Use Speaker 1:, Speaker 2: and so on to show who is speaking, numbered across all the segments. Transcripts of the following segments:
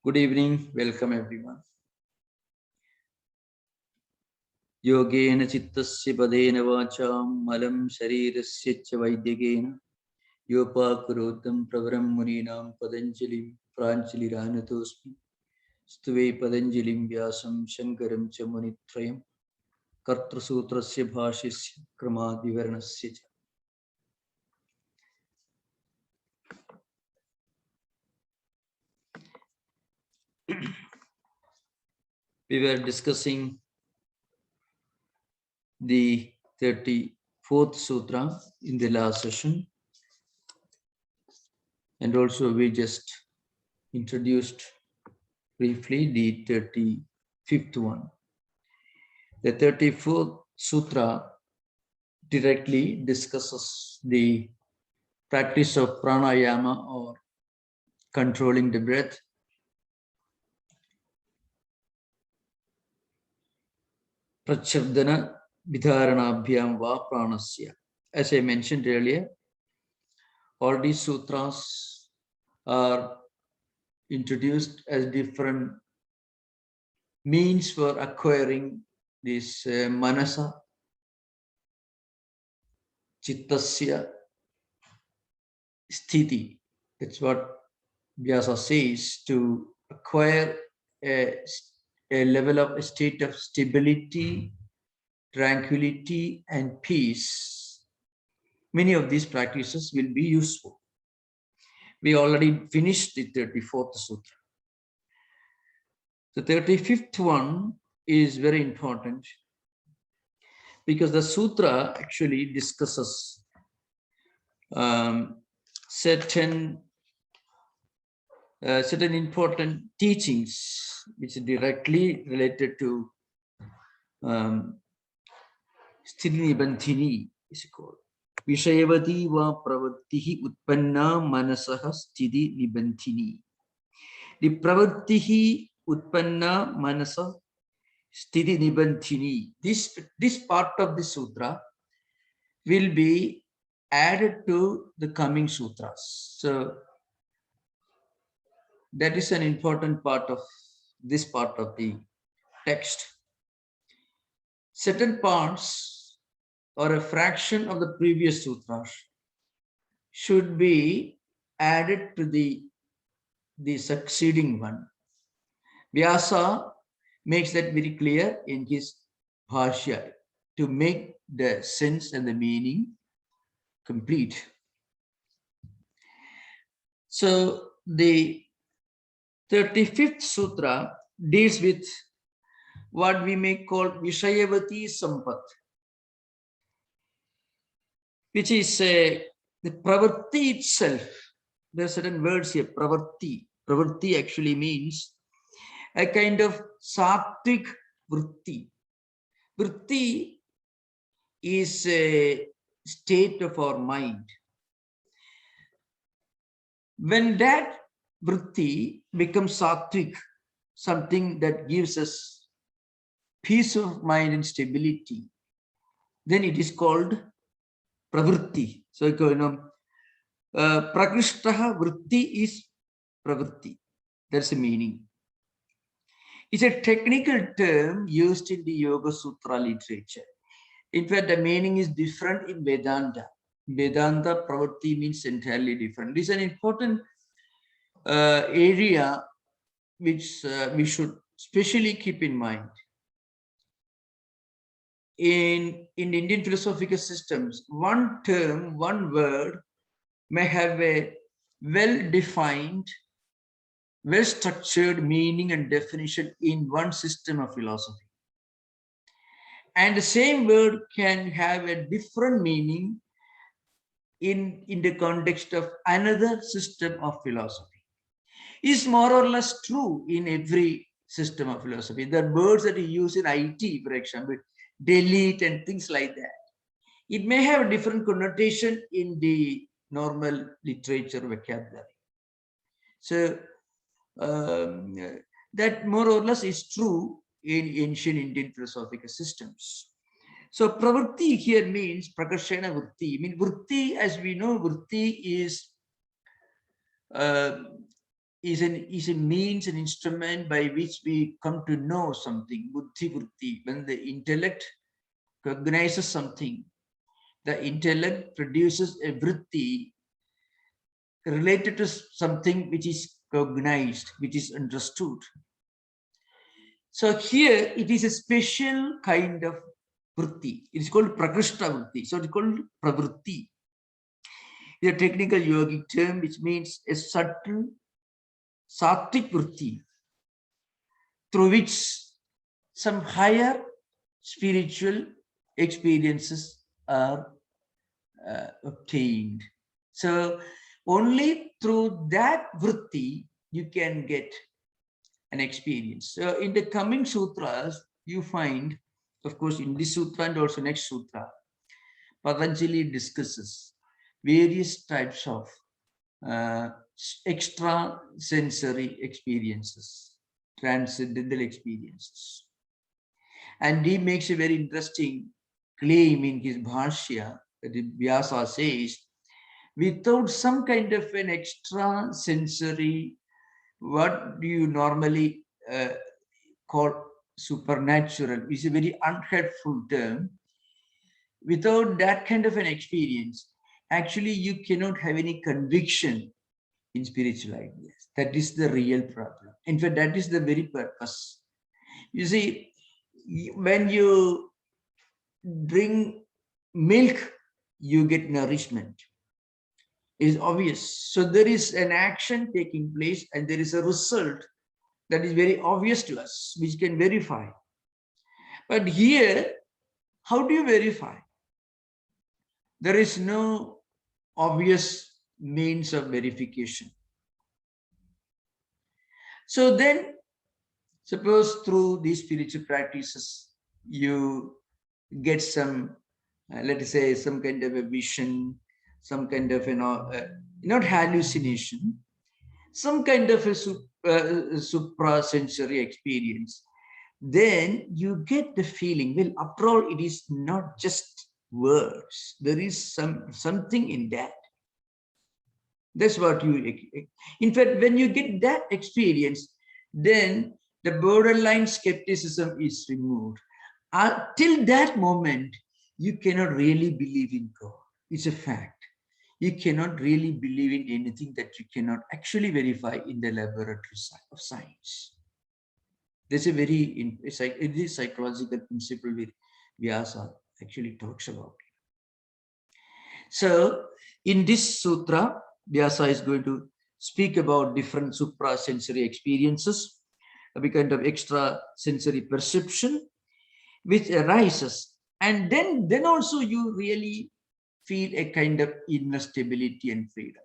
Speaker 1: Good evening, welcome everyone. Yogena chittasya padena vacham malam sharirasya cha vaidyagena yopakurotam pravaram muninam padanjalim pranjaliranatosmi stuve padanjalim vyasam shankaram cha munitrayam kartrasutrasya bhashyasya kramad vivaranasya cha. We were discussing the 34th sutra in the last session, and also we just introduced briefly the 35th one. The 34th sutra directly discusses the practice of pranayama or controlling the breath. Prachabdana vidharanabhyam va pranasya. As I mentioned earlier, all these sutras are introduced as different means for acquiring this manasa, chittasya, sthiti. That's what Vyasa says, to acquire a level of a state of stability, tranquility, and peace. Many of these practices will be useful. We already finished the 34th sutra. The 35th one is very important because the sutra actually discusses certain important teachings which are directly related to sthiti nibandhini is called. Vishayavati va pravrittihi utpanna manasaha sthiti nibandhini. The pravrittihi utpanna manasa sthiti nibandhini. This part of the sutra will be added to the coming sutras. So that is an important part of this part of the text. Certain parts or a fraction of the previous sutras should be added to the succeeding one. Vyasa makes that very clear in his Bhashya to make the sense and the meaning complete. So the 35th sutra deals with what we may call Vishayavati Sampat, which is the pravritti itself. There are certain words here, pravritti. Pravritti actually means a kind of sattvic vritti. Vritti is a state of our mind. When that vritti becomes sattvic, something that gives us peace of mind and stability, then it is called pravritti. So, prakrishtaha vritti is pravritti. That's the meaning. It's a technical term used in the Yoga Sutra literature. In fact, the meaning is different in Vedanta. Vedanta, pravritti means entirely different. This is an important area which we should specially keep in mind. In Indian philosophical systems, one term, one word may have a well-defined, well-structured meaning and definition in one system of philosophy. And the same word can have a different meaning in the context of another system of philosophy. It's more or less true in every system of philosophy. The words that you use in IT, for example, delete and things like that. It may have a different connotation in the normal literature vocabulary. So that more or less is true in ancient Indian philosophical systems. So pravritti here means prakashena vritti. I mean, vritti, as we know, vritti is is a means, an instrument by which we come to know something. Buddhi vritti, when the intellect recognizes something, the intellect produces a vritti related to something which is cognized, which is understood. So here it is a special kind of vritti. It is called prakrishta vritti. So it's called pravritti. It's a technical yogic term which means a subtle sattvic vritti through which some higher spiritual experiences are obtained. So only through that vritti you can get an experience. So in the coming sutras, you find, of course, in this sutra and also next sutra, Patanjali discusses various types of extra sensory experiences, transcendental experiences. And he makes a very interesting claim in his Bhashya that Vyasa says, without some kind of an extra sensory, what do you normally call supernatural, which is a very unhelpful term. Without that kind of an experience, actually you cannot have any conviction in spiritual ideas. That is the real problem. In fact, that is the very purpose. You see, when you drink milk, you get nourishment. It is obvious. So there is an action taking place and there is a result that is very obvious to us, which can verify. But here, how do you verify? There is no obvious means of verification. So then, suppose through these spiritual practices, you get some, let us say, some kind of a vision, some kind of, not hallucination, some kind of a suprasensory experience. Then you get the feeling, well, after all, it is not just words. There is something in that. That's what you, in fact, when you get that experience, then the borderline skepticism is removed. Till that moment, you cannot really believe in God. It's a fact. You cannot really believe in anything that you cannot actually verify in the laboratory of science. There's a very, it is psychological principle which Vyasa actually talks about. So in this sutra, Vyasa is going to speak about different suprasensory experiences, a kind of extra sensory perception which arises. And then also you really feel a kind of inner stability and freedom.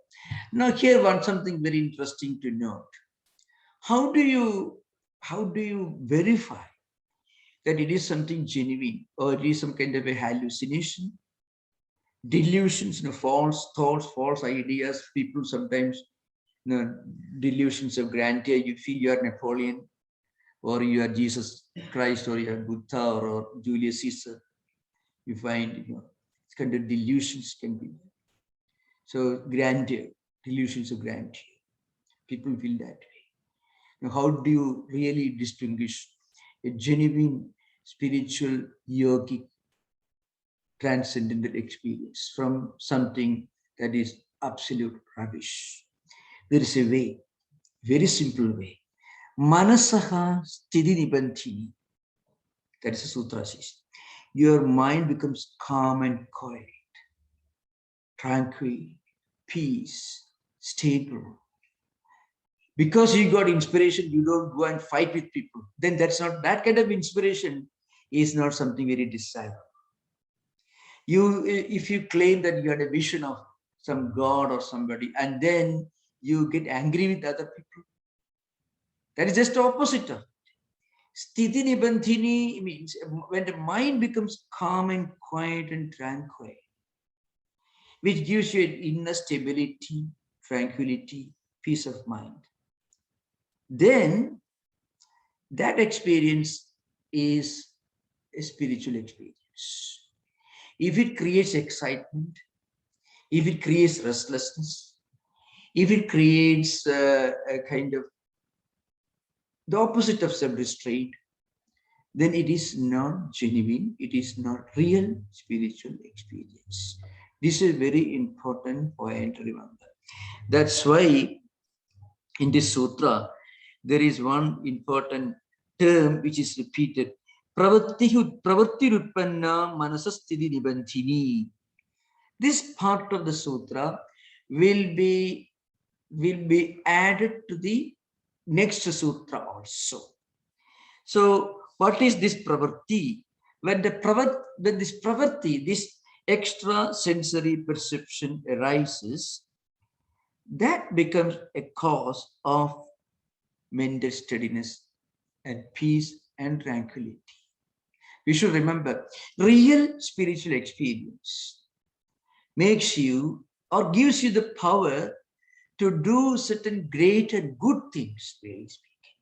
Speaker 1: Now here something very interesting to note. How do you verify that it is something genuine or it is some kind of a hallucination? Delusions, false thoughts, false ideas. People sometimes, delusions of grandeur. You feel you are Napoleon, or you are Jesus Christ, or you are Buddha, or Julius Caesar. You find, it's kind of delusions can be there. So grandeur, delusions of grandeur. People feel that way. Now, how do you really distinguish a genuine spiritual yogic transcendental experience from something that is absolute rubbish? There is a way, very simple way. Manasaha sthiti nibandhini. That is a sutra says. Your mind becomes calm and quiet, tranquil, peace, stable. Because you got inspiration, you don't go and fight with people. Then that's not, that kind of inspiration is not something very desirable. If you claim that you had a vision of some God or somebody, and then you get angry with other people, that is just the opposite of it. Sthiti nibandhini means when the mind becomes calm and quiet and tranquil, which gives you an inner stability, tranquility, peace of mind. Then that experience is a spiritual experience. If it creates excitement, if it creates restlessness, if it creates a kind of the opposite of self-restraint, then it is not genuine, it is not real spiritual experience. This is a very important point to remember. That's why in this sutra, there is one important term which is repeated. Pravatti rutpanna manasasthiti nibandhini. This part of the sutra will be added to the next sutra also. So what is this pravatti? When this pravatti, this extra sensory perception arises, that becomes a cause of mental steadiness and peace and tranquility. We should remember, real spiritual experience makes you or gives you the power to do certain great and good things, really speaking.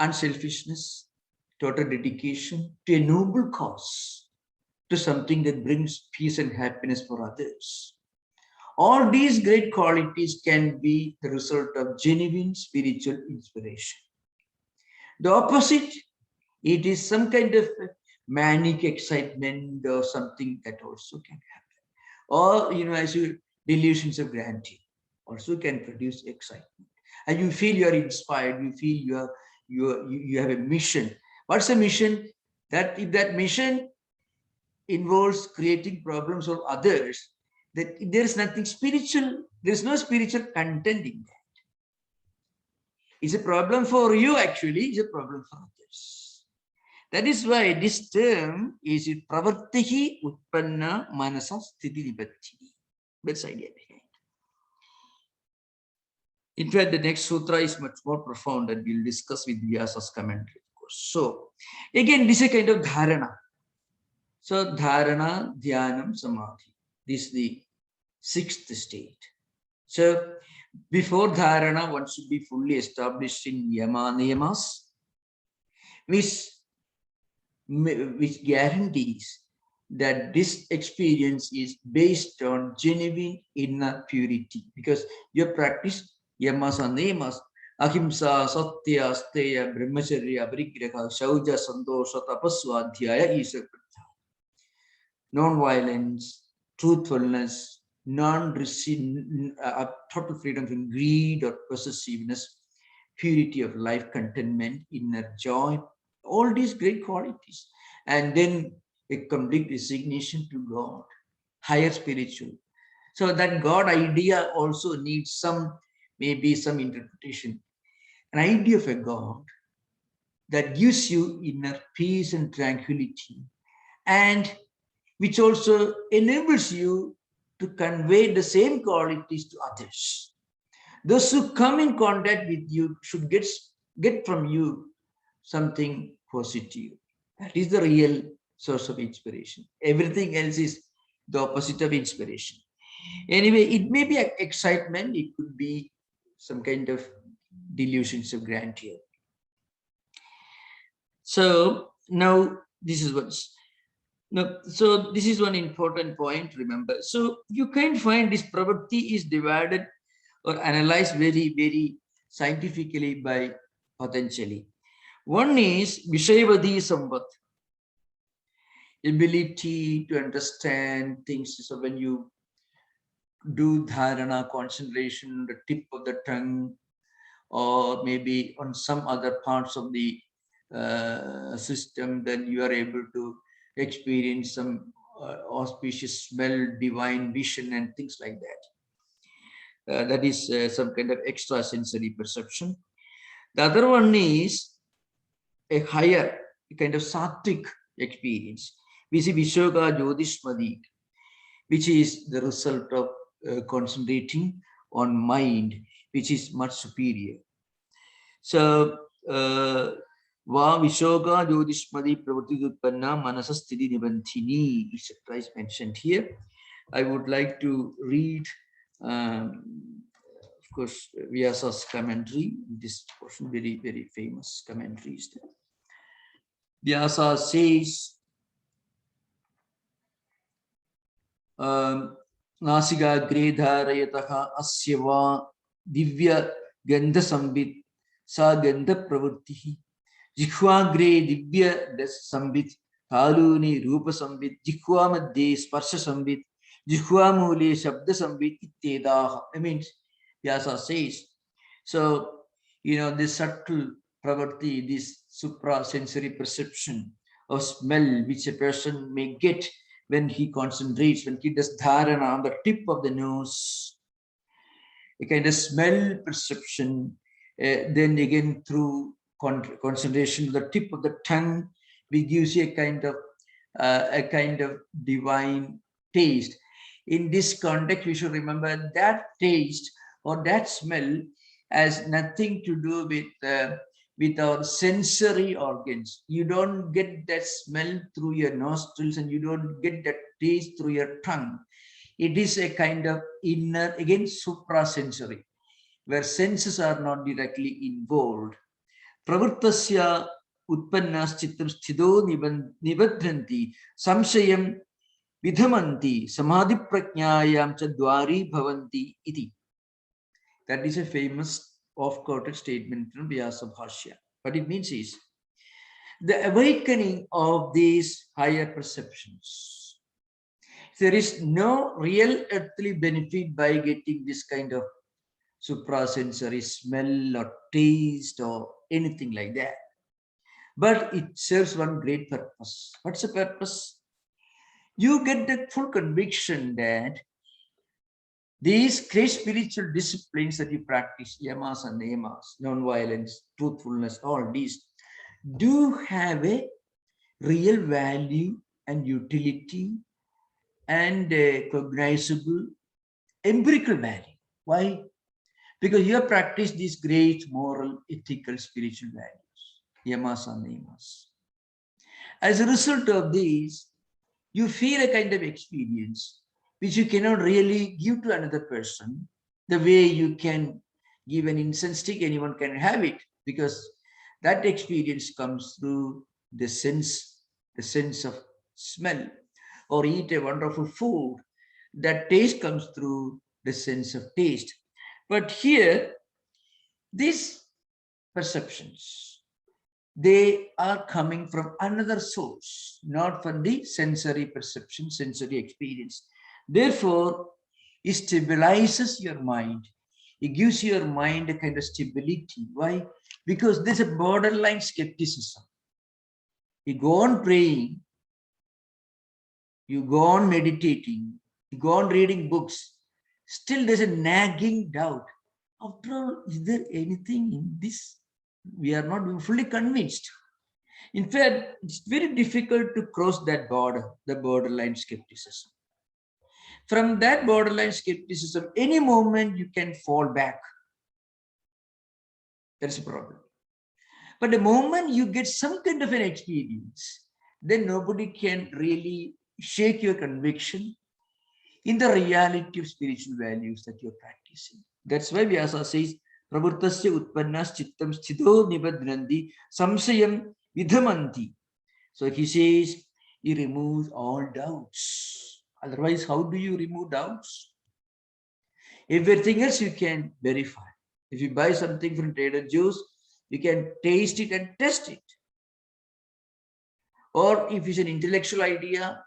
Speaker 1: Unselfishness, total dedication to a noble cause, to something that brings peace and happiness for others. All these great qualities can be the result of genuine spiritual inspiration. The opposite, it is some kind of manic excitement or something that also can happen. Or, as you delusions of grandeur also can produce excitement. And you feel you are inspired, you feel you have a mission. What's the mission? That if that mission involves creating problems for others, that there is nothing spiritual, there is no spiritual content in that. It's a problem for you, actually, it's a problem for others. That is why this term is pravartihi utpanna manasa sthiti nibandhini. That's the idea behind. In fact, the next sutra is much more profound and we'll discuss with Vyasa's commentary, of course. So, again, this is a kind of dharana. So, dharana, dhyanam, samadhi. This is the sixth state. So, before dharana, one should be fully established in yama niyamas, which guarantees that this experience is based on genuine inner purity, because your practice yamas and niyamas, ahimsa, satya, asteya, brahmacharya, parigraha, shauja, santosha, tapaswadhyaya is a non-violence, truthfulness, total freedom from greed or possessiveness, purity of life, contentment, inner joy, all these great qualities. And then a complete resignation to God, higher spiritual. So that God idea also needs maybe some interpretation. An idea of a God that gives you inner peace and tranquility, and which also enables you to convey the same qualities to others. Those who come in contact with you should get from you something positive. That is the real source of inspiration. Everything else is the opposite of inspiration. Anyway, it may be excitement, it could be some kind of delusions of grandeur. So now this is what's now, so this is one important point to remember. So you can find this pravatti is divided or analyzed very, very scientifically by Patanjali. One is Vishayavadi Samvat, ability to understand things. So when you do dharana, concentration, the tip of the tongue, or maybe on some other parts of the system, then you are able to experience some auspicious smell, divine vision, and things like that. That is some kind of extra sensory perception. The other one is a higher kind of sattvic experience, which is Vishoga Jyotishmadi, which is the result of concentrating on mind, which is much superior. So, Va Vishoga Jyotishmadi Pravatidutpanna Manasasthiti Nibandhini, etc. is mentioned here. I would like to read, of course, Vyasa's commentary. This portion, very, very famous commentary is there. Vyasa says, Nasiga Gre Dharayataha Asyava Divya Gandha Sambit, Sa Gandha Pravurtihi, Jikhwagre Divya Sambit, Taluni Rupa Sambit, Jikhwa Madhye Sparsha Sambit, Jikhwa Mule Shabda Sambit, Ittedaha. I mean, Vyasa says. So, this subtle pravarti, this supra-sensory perception of smell which a person may get when he concentrates, when he does dharana on the tip of the nose, a kind of smell perception, then again through concentration to the tip of the tongue, we gives you a kind of divine taste. In this context, we should remember that taste or that smell has nothing to do with our sensory organs. You don't get that smell through your nostrils and you don't get that taste through your tongue. It is a kind of inner, again, suprasensory, where senses are not directly involved. Pravrittasya utpannas chittam sthido nibadhanti samshayam vidhamanti samadhi prajnayam cha dwari bhavanti iti. That is a famous oft-quoted statement from Vyasa Bhashya. What it means is the awakening of these higher perceptions. There is no real earthly benefit by getting this kind of suprasensory smell or taste or anything like that. But it serves one great purpose. What's the purpose? You get the full conviction that these great spiritual disciplines that you practice, yamas and niyamas, non-violence, truthfulness, all these, do have a real value and utility and cognizable empirical value. Why? Because you have practiced these great moral, ethical, spiritual values, yamas and niyamas. As a result of these, you feel a kind of experience which you cannot really give to another person the way you can give an incense stick, anyone can have it, because that experience comes through the sense of smell. Or eat a wonderful food, that taste comes through the sense of taste. But here, these perceptions, they are coming from another source, not from the sensory perception, sensory experience. Therefore, it stabilizes your mind. It gives your mind a kind of stability. Why? Because there's a borderline skepticism. You go on praying, you go on meditating, you go on reading books, still there's a nagging doubt. After all, is there anything in this? We are not fully convinced. In fact, it's very difficult to cross that border, the borderline skepticism. From that borderline skepticism, any moment you can fall back. That's a problem. But the moment you get some kind of an experience, then nobody can really shake your conviction in the reality of spiritual values that you're practicing. That's why Vyasa says, Pravurtasya utpannas chittam sthido nibadhanti samshayam vidhamanti. So he says, he removes all doubts. Otherwise, how do you remove doubts? Everything else you can verify. If you buy something from Trader Joe's, you can taste it and test it. Or if it's an intellectual idea,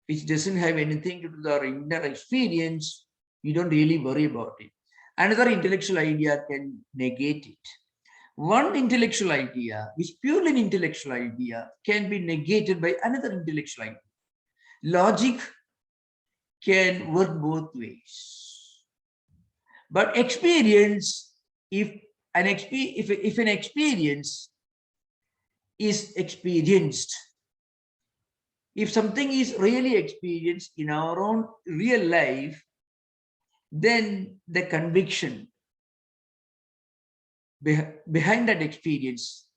Speaker 1: which doesn't have anything to do with our inner experience, you don't really worry about it. Another intellectual idea can negate it. One intellectual idea, which purely an intellectual idea, can be negated by another intellectual idea. Logic can work both ways. But experience, if an experience is experienced, if something is really experienced in our own real life, then the conviction behind that experience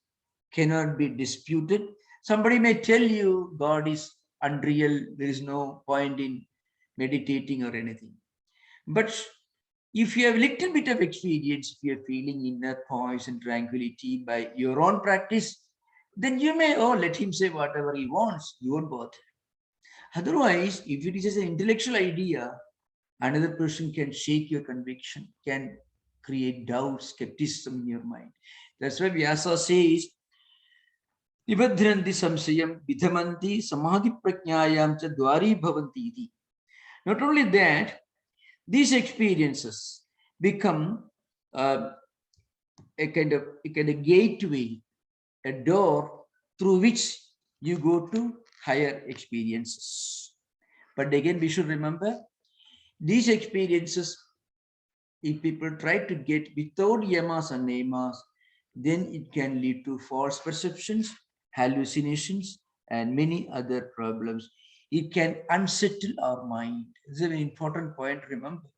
Speaker 1: cannot be disputed. Somebody may tell you God is unreal, there is no point in meditating or anything. But if you have a little bit of experience, if you're feeling inner poise and tranquility by your own practice, then you may, let him say whatever he wants, you won't bother. Otherwise, if it is just an intellectual idea, Another person can shake your conviction, can create doubt, skepticism in your mind. That's why Vyasa says, Nibadhranti samsayam vidhamanti samadhi prajnayam cha dwari bhavanti iti. Not only that, these experiences become a kind of gateway, a door through which you go to higher experiences. But again, we should remember these experiences, if people try to get without yamas and niyamas, then it can lead to false perceptions, hallucinations, and many other problems. It can unsettle our mind. It's an important point, remember.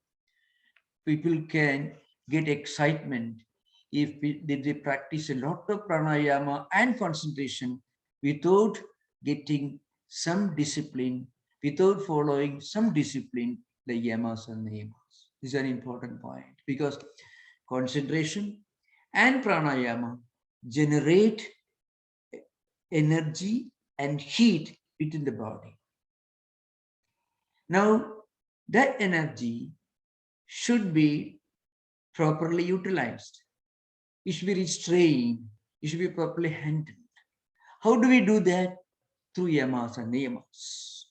Speaker 1: People can get excitement if they practice a lot of pranayama and concentration without getting some discipline, without following some discipline, the yamas and niyamas. This is an important point because concentration and pranayama generate energy and heat within the body. Now, that energy should be properly utilized. It should be restrained. It should be properly handled. How do we do that? Through yamas and niyamas.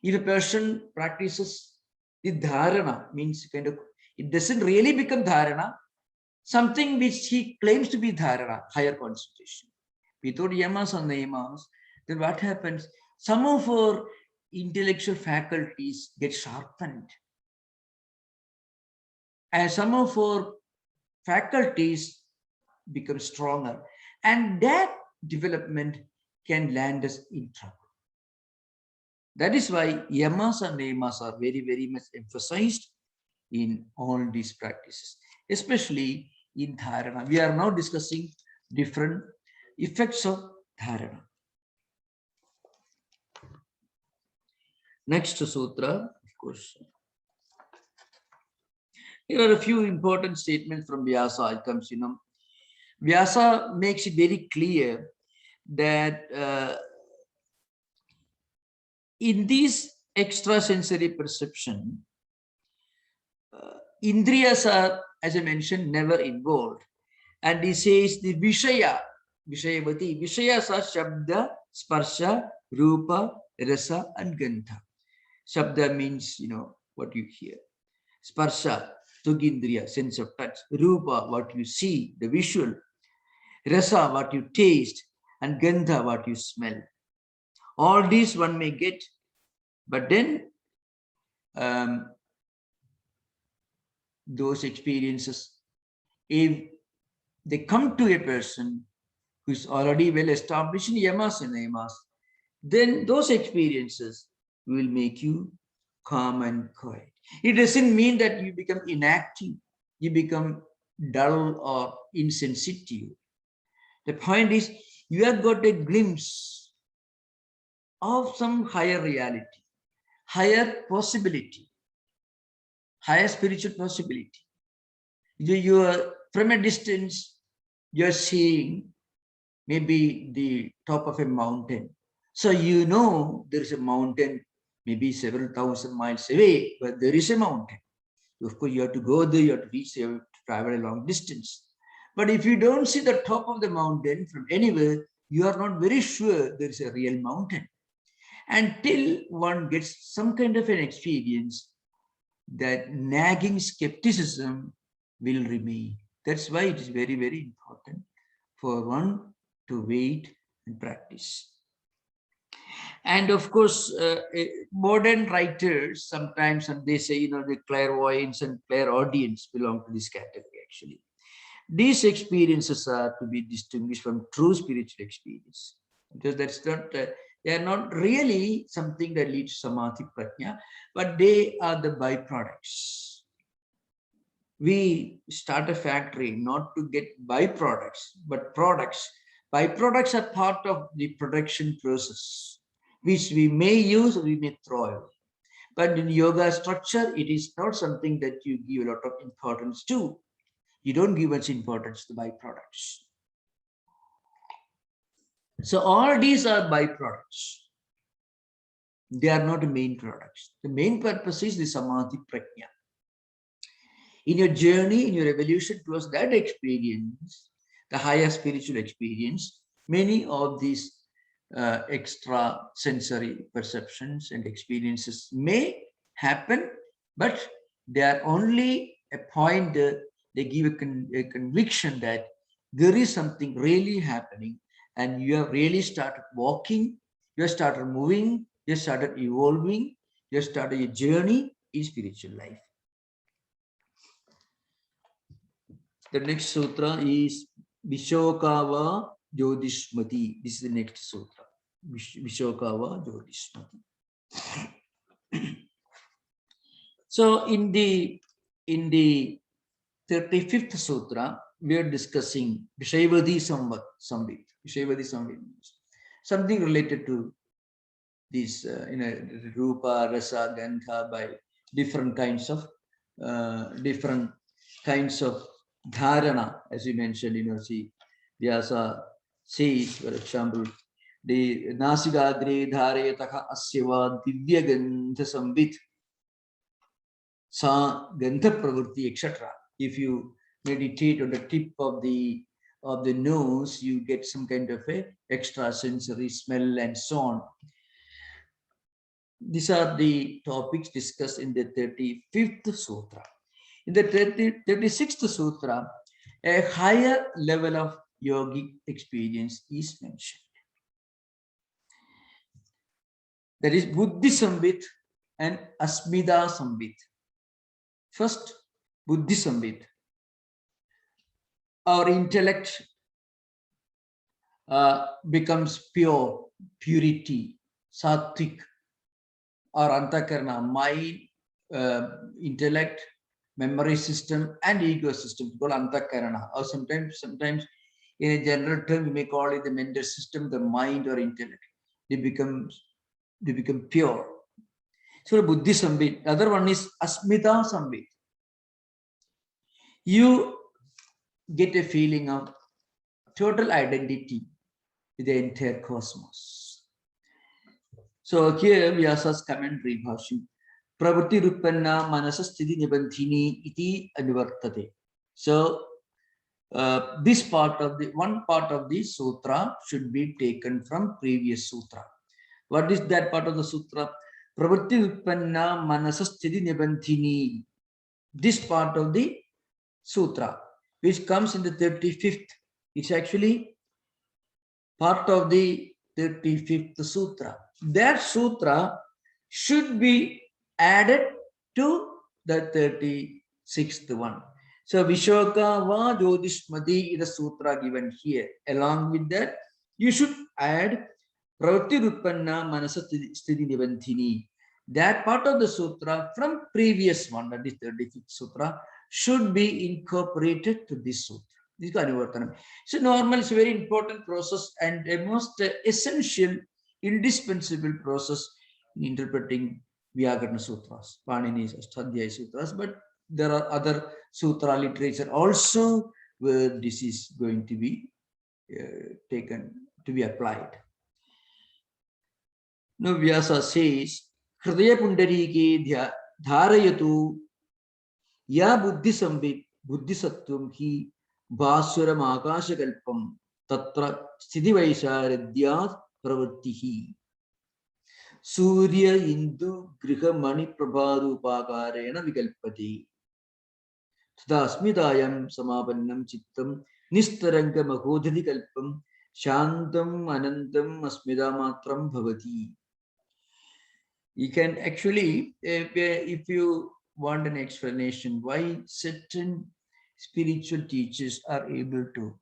Speaker 1: If a person practices the dharana, means kind of, it doesn't really become dharana, something which he claims to be dharana, higher concentration. Without yamas and niyamas, then what happens? Some of our intellectual faculties get sharpened. And some of our faculties become stronger. And that development can land us in trouble. That is why yamas and niyamas are very, very much emphasized in all these practices, especially in dharana. We are now discussing different effects of dharana. Next sutra, of course. Here are a few important statements from Vyasa. It comes, Vyasa makes it very clear that in this extrasensory perception, indriyas are, as I mentioned, never involved. And he says the Vishayavati, Vishayas are Shabda, Sparsha, Rupa, Rasa, and Gandha. Shabda means, what you hear. Sparsha, Tugindriya, sense of touch. Rupa, what you see, the visual. Rasa, what you taste. And Gandha, what you smell. All these one may get, but then those experiences, if they come to a person who is already well established in yamas and niyamas, then those experiences will make you calm and quiet. It doesn't mean that you become inactive, you become dull or insensitive. The point is, you have got a glimpse of some higher reality, higher possibility, higher spiritual possibility. You are from a distance, you're seeing maybe the top of a mountain. So there is a mountain maybe several thousand miles away, but there is a mountain. Of course, you have to go there, you have to reach, you have to travel a long distance. But if you don't see the top of the mountain from anywhere, you are not very sure there is a real mountain. Until one gets some kind of an experience, that nagging skepticism will remain. That's why it is very, very important for one to wait and practice. And of course, modern writers sometimes, and they say, the clairvoyance and clairaudience belong to this category actually. These experiences are to be distinguished from true spiritual experience, because that's not, they are not really something that leads to samadhi prajna, but they are the byproducts. We start a factory not to get byproducts, but products. Byproducts are part of the production process, which we may use or we may throw away. But in yoga structure, it is not something that you give a lot of importance to. You don't give much importance to byproducts. So all these are byproducts. They are not the main products. The main purpose is the samadhi prajna. In your journey, in your evolution towards that experience, the higher spiritual experience, many of these extra sensory perceptions and experiences may happen, but they are only a point, they give a conviction that there is something really happening, and you have really started walking, you have started moving, you have started evolving, you have started a journey in spiritual life. The next sutra is Vishokava Jyotishmati. This is the next sutra. Vishokava Jyotishmati. So in the 35th sutra, we are discussing Vishayavadi Samvit. Vishayavadi Samvit, something related to this, Rupa, Rasa, Gandha, by different kinds of dharana, as you mentioned, see, Vyasa says, for example, the Nasigadre Dharayataka Asyava Divya Gandha Samvit Sa Gandha Pravritti, etc. If you meditate on the tip of the nose, you get some kind of a extra sensory smell and so on. These are the topics discussed in the 35th sutra. In the 36th sutra, a higher level of yogic experience is mentioned. That is Buddhi Samvit and Asmida Samvit. First, Buddhi Samvit. Our intellect becomes pure, purity, sattvic, or antakarana, mind, intellect, memory system, and ego system, called antakarana. Or sometimes in a general term, we may call it the mental system, the mind or intellect. They become pure. So Buddhi Samvit. The other one is Asmita Samvit. You get a feeling of total identity with the entire cosmos. So here Vyasa's commentary version. Pravritti Ruppanna Manasasthiti Nibandhini iti anivartate. So this part of one part of the sutra should be taken from previous sutra. What is that part of the sutra? Pravritti Ruppanna Manasasthiti Nibandhini. This part of the sutra, which comes in the 35th, it's actually part of the 35th sutra. That sutra should be added to the 36th one. So Vishokava Jyotishmati is the sutra given here. Along with that, you should add Pravritti Ruppanna Manasasthiti Nibandhini. That part of the sutra from previous one, that is 35th sutra, should be incorporated to this sutra. This is Anivartanam. So normal, it's a very important process and a most essential, indispensable process in interpreting Vyakarana Sutras, Panini's Ashtadhyaya Sutras, but there are other sutra literature also where this is going to be taken to be applied. Now Vyasa says, Hridaya Pundarike Dharayatu Ya Buddhi Samvit Buddhi Sattvam Hi Bhasuram Akashakalpam Tatra Sthiti Vaisharadhyat Pravrittihi Surya Indu Griha Mani Prabharupakarena Vikalpati Tada Asmidayam Samapannam Chittam Nistaranga Mahodhati Kalpam Shantam Anantam Asmida Matram Bhavati. You can actually, if you want an explanation why certain spiritual teachers are able to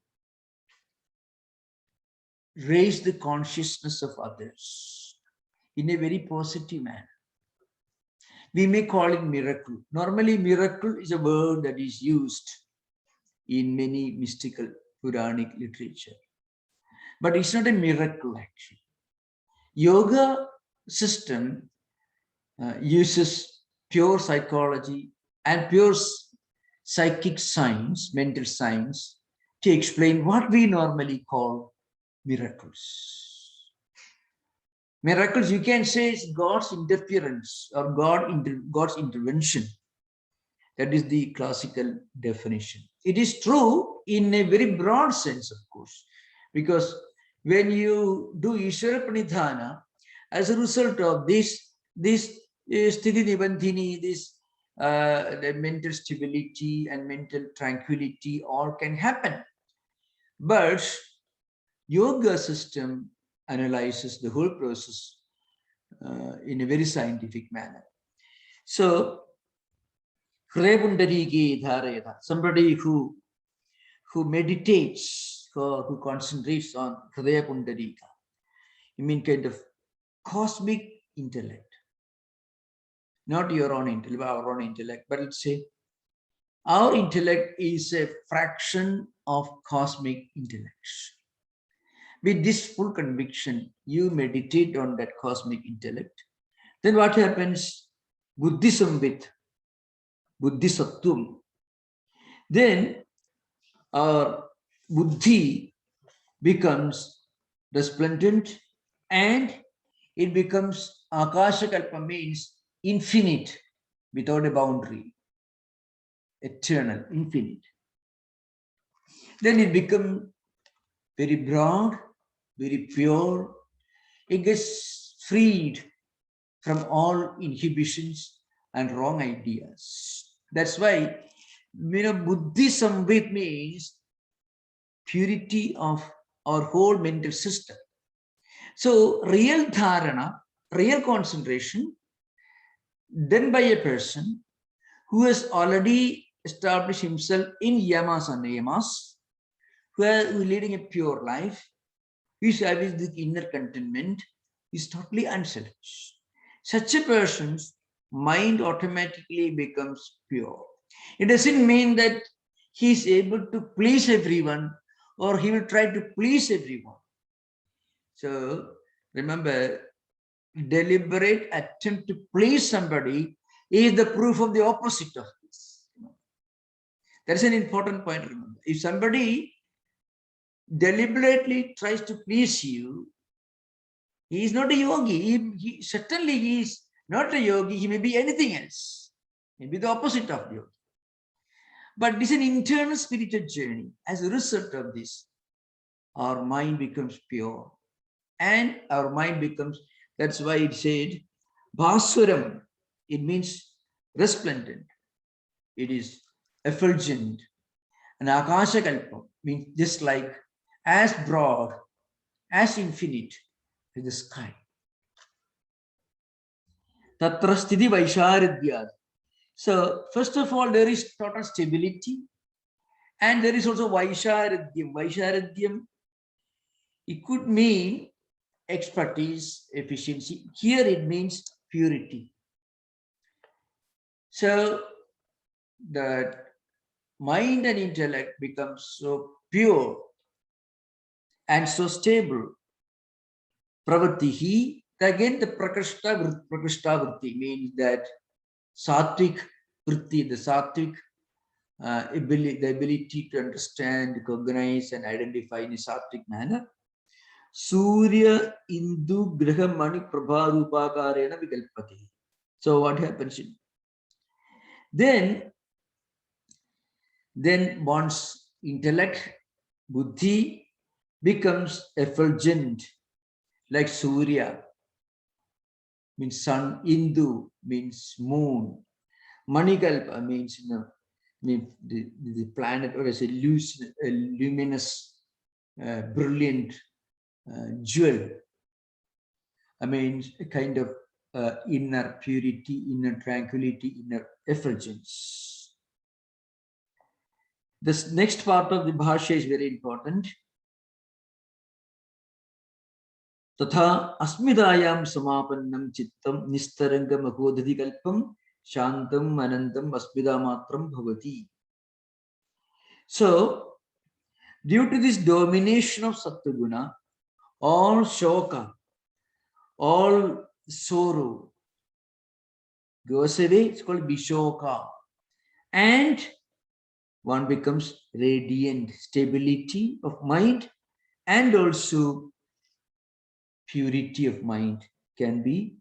Speaker 1: raise the consciousness of others in a very positive manner, we may call it miracle. Normally, miracle is a word that is used in many mystical Puranic literature, but it's not a miracle actually. Yoga system uses pure psychology and pure psychic science, mental science, to explain what we normally call miracles. Miracles, you can say, is God's interference or God's intervention. That is the classical definition. It is true in a very broad sense, of course, because when you do Ishvara Pranidhana, as a result of this Sthiti Nibandhini, this the mental stability and mental tranquility, all can happen. But yoga system analyzes the whole process in a very scientific manner. So, somebody who meditates, who concentrates on Hridaya Pundarika, I mean kind of cosmic intellect, not your own intellect, our own intellect, but let's say our intellect is a fraction of cosmic intellect. With this full conviction, you meditate on that cosmic intellect. Then what happens? Buddhism with Buddhisattvam. Then our buddhi becomes resplendent and it becomes Akashakalpa, means infinite without a boundary, eternal, infinite. Then it becomes very broad, very pure. It gets freed from all inhibitions and wrong ideas. That's why, Buddhism with means purity of our whole mental system. So real dharana, real concentration done by a person who has already established himself in yamas and niyamas, who is leading a pure life, who is having the inner contentment, is totally unselfish. Such a person's mind automatically becomes pure. It doesn't mean that he is able to please everyone or he will try to please everyone. So remember, deliberate attempt to please somebody is the proof of the opposite of this. That's an important point. Remember, if somebody deliberately tries to please you, he is not a yogi. Certainly he is not a yogi. He may be anything else. Maybe the opposite of yogi. But this is an internal spiritual journey. As a result of this, our mind becomes pure. And our mind becomes, that's why it said, Bhaswaram. It means resplendent. It is effulgent. And Akashakalpa means just like as broad, as infinite as the sky. Tatra sthiti vaisharadhyad. So first of all, there is total stability, and there is also vaisharadhyam. Vaisharadhyam, it could mean expertise, efficiency. Here it means purity. So that mind and intellect becomes so pure and so stable. Pravatihi, again the prakrishta vritti means that sattvic vritti, the sattvic the ability to understand, recognize and identify in a sattvic manner. Surya Indu Graha Mani Prabha Rupakarena Vikalpati. So what happens? Then one's intellect, buddhi, becomes effulgent, like Surya, means sun, Indu means moon, Manikalpa means the planet, or as a luminous, brilliant jewel. I mean, a kind of inner purity, inner tranquility, inner effulgence. This next part of the bhashya is very important. Tatha asmidayam samapannam chittam nistaranga mahodhati kalpam shantam anantam asmidamatram bhavati. So, due to this domination of Sattva-guna, all shoka, all sorrow goes away. It's called Bishoka. And one becomes radiant, stability of mind and also purity of mind, can be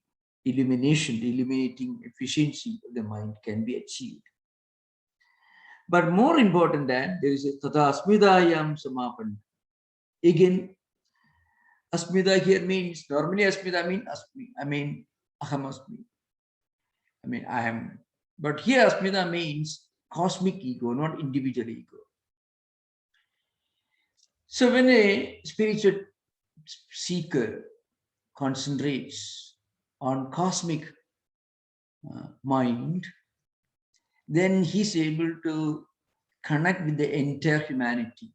Speaker 1: illuminating efficiency of the mind can be achieved. But more important than there is a tata asmidayam samapan. Again, asmida here means, normally asmida means asmi. I mean, aham asmi. I mean, I am. But here asmida means cosmic ego, not individual ego. So when a spiritual seeker concentrates on cosmic mind, then he's able to connect with the entire humanity.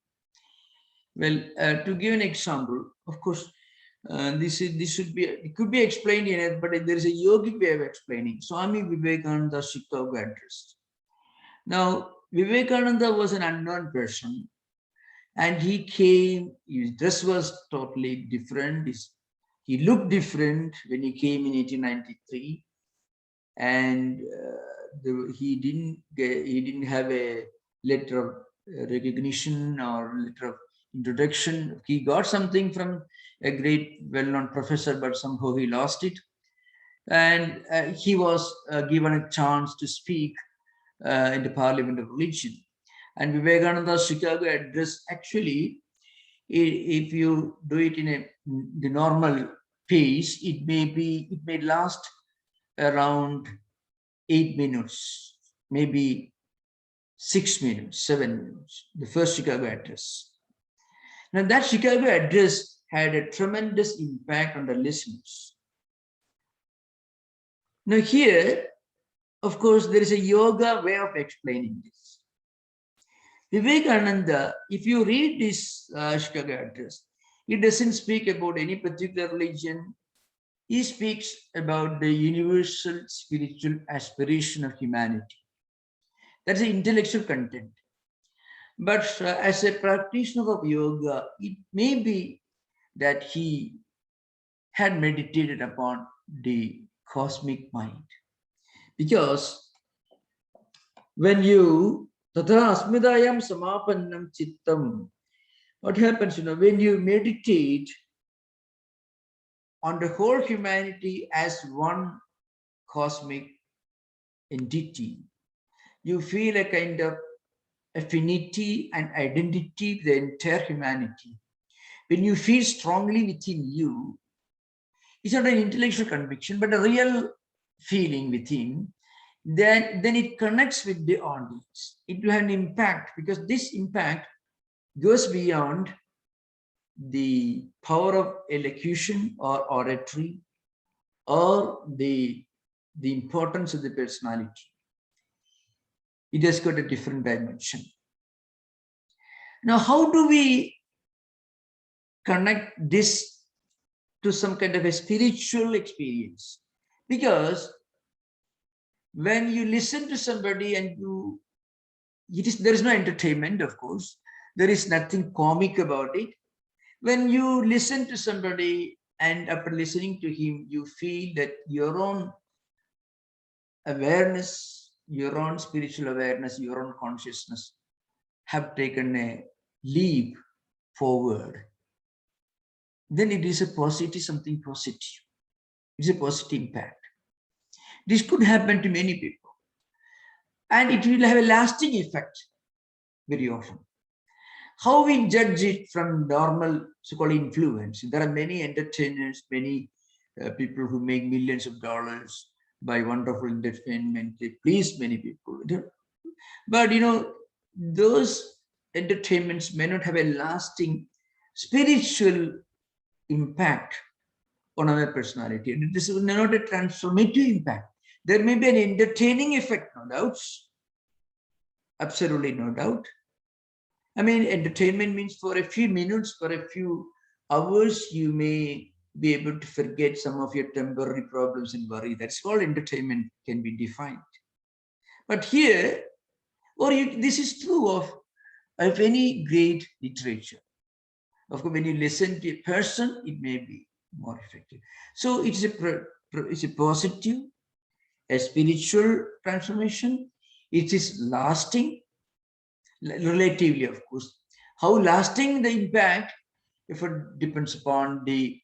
Speaker 1: Well, to give an example, of course, this could be explained in it, but there is a yogic way of explaining. Swami Vivekananda's Chicago address. Now, Vivekananda was an unknown person, and he came. His dress was totally different. He looked different when he came in 1893, and he didn't have a letter of recognition or letter of introduction. He got something from a great well-known professor, but somehow he lost it. And he was given a chance to speak in the Parliament of Religion. And Vivekananda's Chicago address, actually, if you do it in the normal pace, it may last around 8 minutes, maybe 6 minutes, 7 minutes, the first Chicago address. Now that Chicago address had a tremendous impact on the listeners. Now here, of course, there is a yoga way of explaining this. Vivekananda, if you read this Chicago address, he doesn't speak about any particular religion. He speaks about the universal spiritual aspiration of humanity. That's the intellectual content. But as a practitioner of yoga, it may be that he had meditated upon the cosmic mind. Because when you tatra asmidayam samapannam chittam, what happens, when you meditate on the whole humanity as one cosmic entity, you feel a kind of affinity and identity with the entire humanity. When you feel strongly within you, it's not an intellectual conviction, but a real feeling within, then it connects with the audience. It will have an impact, because this impact goes beyond the power of elocution or oratory or the importance of the personality. It has got a different dimension. Now, how do we connect this to some kind of a spiritual experience? Because when you listen to somebody and there is no entertainment, of course, there is nothing comic about it. When you listen to somebody and after listening to him, you feel that your own awareness, your own spiritual awareness, your own consciousness have taken a leap forward, then it is a positive, something positive. It's a positive impact. This could happen to many people, and it will have a lasting effect very often. How we judge it from normal so-called influence? There are many entertainers, many people who make millions of dollars by wonderful entertainment. They please many people. But those entertainments may not have a lasting spiritual impact on our personality. And this is not a transformative impact. There may be an entertaining effect, no doubts. Absolutely no doubt. I mean, entertainment means for a few minutes, for a few hours, you may be able to forget some of your temporary problems and worry. That's all entertainment can be defined. But here, this is true of any great literature. Of course, when you listen to a person, it may be more effective. So it's a positive, a spiritual transformation. It is lasting, relatively, of course. How lasting the impact, if it depends upon the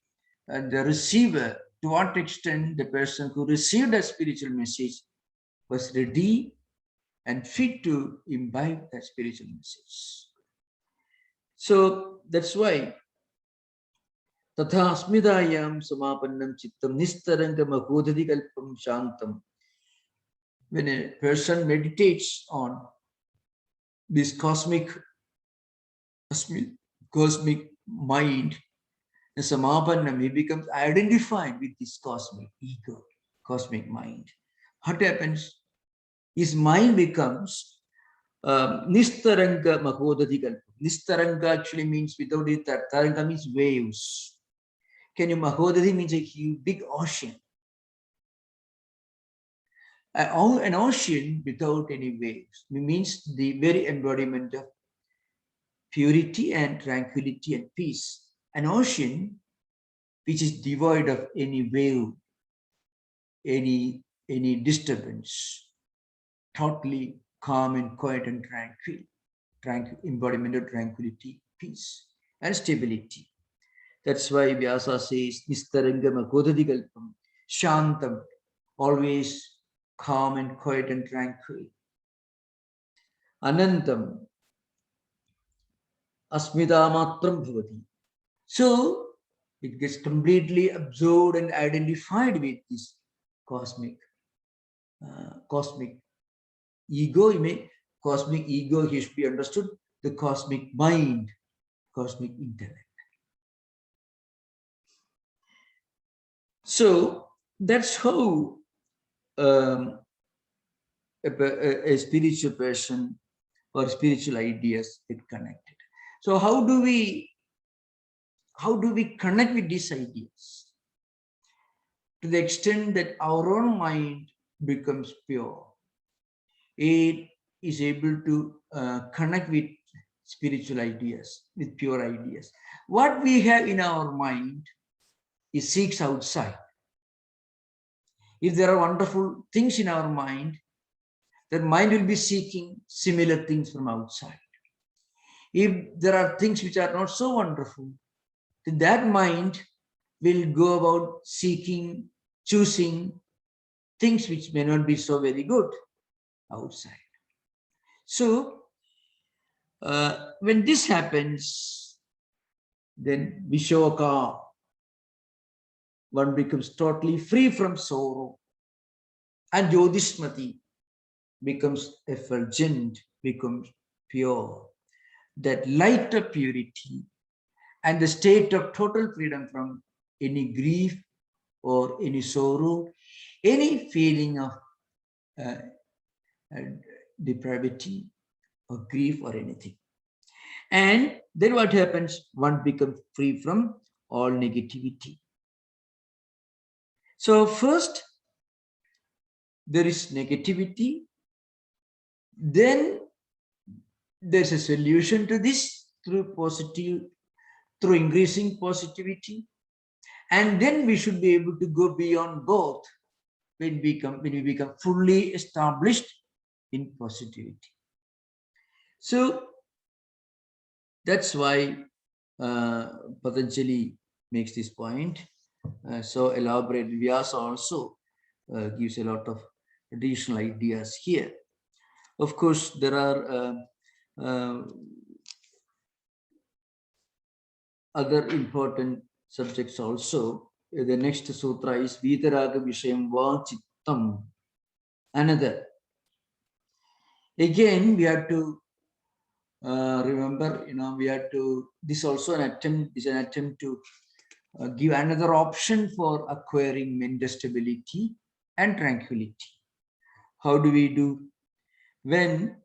Speaker 1: receiver to what extent the person who received a spiritual message was ready and fit to imbibe that spiritual message. So that's why Tatha asmidayam samapannam chittam nistaranga mahodadi kalpam shantam. When a person meditates on this cosmic mind, the samapannam, he becomes identified with this cosmic ego, cosmic mind. What happens? His mind becomes nistaranga mahodadi kalpam. Nistaranga actually means without it, taranga means waves. Can you mahodadi means a huge big ocean. An ocean without any waves means the very embodiment of purity and tranquility and peace. An ocean which is devoid of any wave, any disturbance, totally calm and quiet and tranquil embodiment of tranquility, peace, and stability. That's why Vyasa says, Nistarangama Godadikalpam, Shantam, always calm and quiet and tranquil. Anantam, Asmidamatram Bhavati. So it gets completely absorbed and identified with this cosmic ego. Cosmic ego is to be understood, the cosmic mind, cosmic intellect. So that's how a spiritual person or spiritual ideas get connected. So how do we connect with these ideas? To the extent that our own mind becomes pure, it is able to connect with spiritual ideas, with pure ideas. What we have in our mind is seeks outside. If there are wonderful things in our mind, that mind will be seeking similar things from outside. If there are things which are not so wonderful, then that mind will go about seeking, choosing things which may not be so very good outside. So when this happens, then Vishoka, one becomes totally free from sorrow, and Jyotismati becomes effulgent, becomes pure. That light of purity and the state of total freedom from any grief or any sorrow, any feeling of depravity or grief or anything. And then what happens? One becomes free from all negativity. So first, there is negativity. Then there's a solution to this through increasing positivity. And then we should be able to go beyond both when we become fully established in positivity. So that's why Patanjali makes this point. So elaborate. Vyasa also gives a lot of additional ideas here. Of course, there are other important subjects also. The next sutra is Vitaraga Vishayam Va Chittam. Another. Again, we have to remember, we have to, this also an attempt to give another option for acquiring mental stability and tranquility. How do we do? When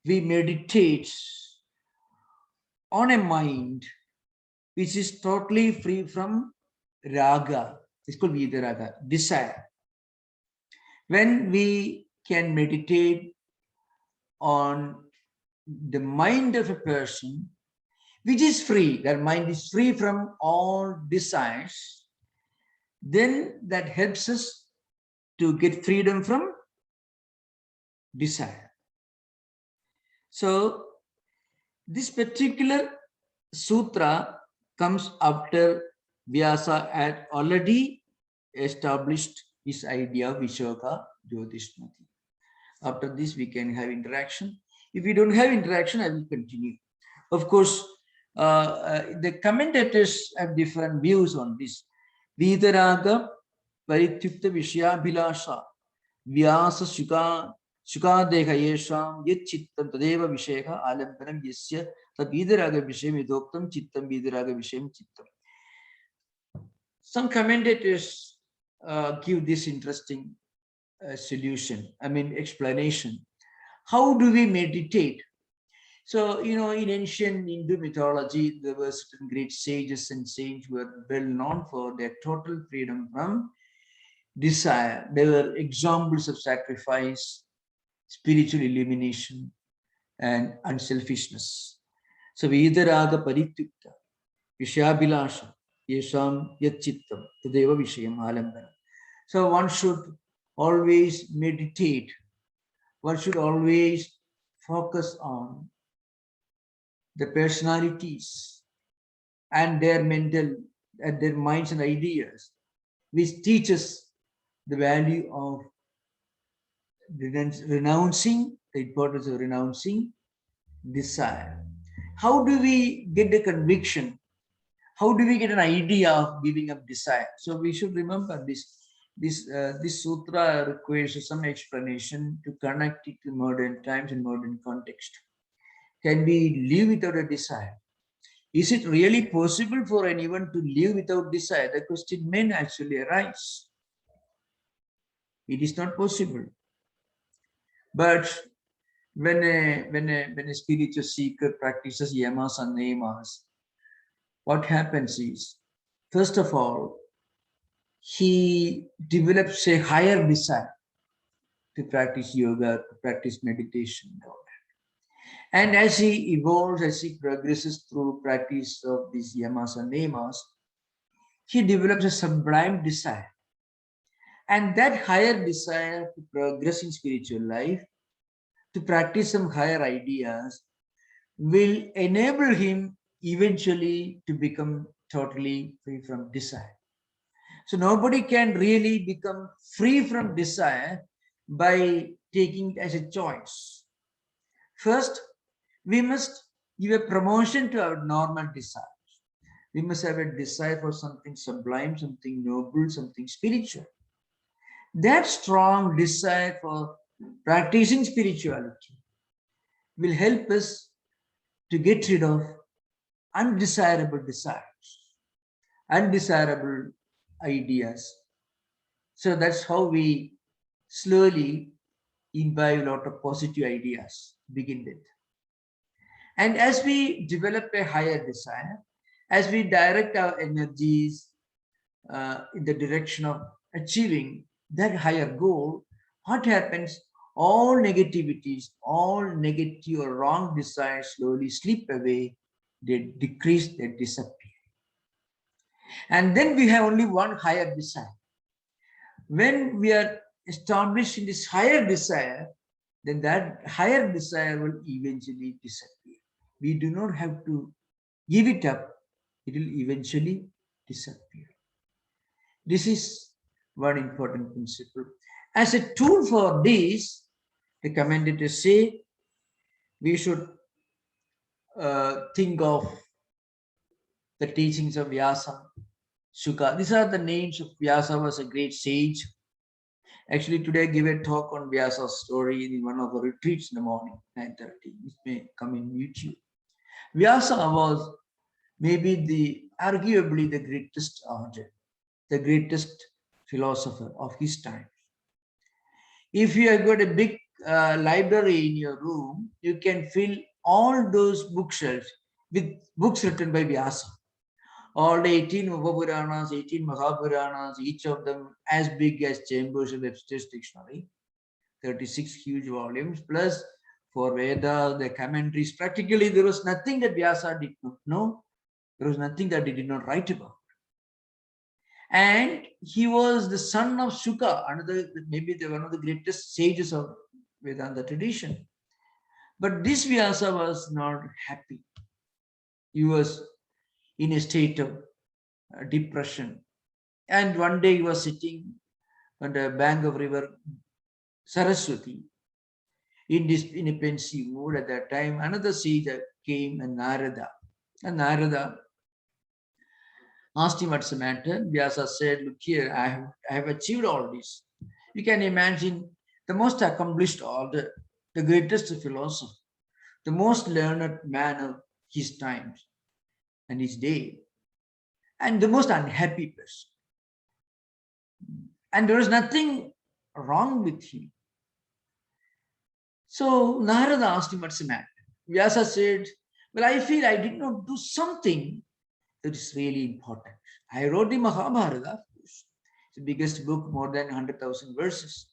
Speaker 1: we meditate on a mind which is totally free from raga, it's called Vidaraga, desire. When we can meditate on the mind of a person which is free, that mind is free from all desires, then that helps us to get freedom from desire. So this particular sutra comes after Vyasa had already established his idea of Vishoka Jyotishmati. After this, we can have interaction. If we don't have interaction, I will continue. Of course, the commentators have different views on this. Vidaraga Parityukta Vishayabhilasha Vyasa Shukadeha Yesham Yet Chittam Tadeva Visheka Alampanam Yasya Tad Vidaraga Vishayam Yadoktam Chittam Vidaraga Vishayam Chittam. Some commentators give this interesting solution, explanation. How do we meditate? So, in ancient Hindu mythology, there were certain great sages and saints who were well known for their total freedom from desire. They were examples of sacrifice, spiritual illumination, and unselfishness. So, Vidaraga Parityukta, Vishyabilasha, Yesham Yachittam, Tadeva Vishayam Alambana. So, one should always meditate. One should always focus on the personalities and their minds and ideas, which teaches the value of renouncing, the importance of renouncing desire. How do we get the conviction? How do we get an idea of giving up desire? So we should remember this. This sutra requires some explanation to connect it to modern times and modern context. Can we live without a desire? Is it really possible for anyone to live without desire? The question may actually arise. It is not possible. But when a spiritual seeker practices yamas and niyamas, what happens is, first of all, he develops a higher desire to practice yoga, to practice meditation, and all that. And as he evolves, as he progresses through practice of these yamas and niyamas, he develops a sublime desire. And that higher desire to progress in spiritual life, to practice some higher ideas, will enable him eventually to become totally free from desire. So nobody can really become free from desire by taking it as a choice. First, we must give a promotion to our normal desires. We must have a desire for something sublime, something noble, something spiritual. That strong desire for practicing spirituality will help us to get rid of undesirable desires, undesirable ideas. So that's how we slowly imbibe a lot of positive ideas, begin with. And as we develop a higher desire, as we direct our energies in the direction of achieving that higher goal, what happens? All negativities, all negative or wrong desires slowly slip away, they decrease, they disappear. And then we have only one higher desire. When we are established in this higher desire, then that higher desire will eventually disappear. We do not have to give it up, it will eventually disappear. This is one important principle. As a tool for this, the commentators say we should think of the teachings of Vyasa, Shuka. These are the names of Vyasa, was a great sage. Actually, today I give a talk on Vyasa's story in one of the retreats in the morning, 9:30. It may come in YouTube. Vyasa was maybe arguably the greatest archer, the greatest philosopher of his time. If you have got a big library in your room, you can fill all those bookshelves with books written by Vyasa. All the 18 Upapuranas, 18 Mahapuranas, each of them as big as Chambers of Webster's Dictionary, 36 huge volumes, plus for Veda, the commentaries. Practically, there was nothing that Vyasa did not know. There was nothing that he did not write about. And he was the son of Shuka, maybe one of the greatest sages of Vedanta tradition. But this Vyasa was not happy. He was in a state of depression. And one day he was sitting on the bank of river Saraswati in a pensive mood. At that time, another sage came, and Narada. And Narada asked him what's the matter. Vyasa said, look here, I have achieved all this. You can imagine the most accomplished author, the greatest philosopher, the most learned man of his times and his day, and the most unhappy person. And there was nothing wrong with him. So Narada asked him what's the matter. Vyasa said, well, I feel I did not do something that is really important. I wrote the Mahabharata, it's the biggest book, more than 100,000 verses.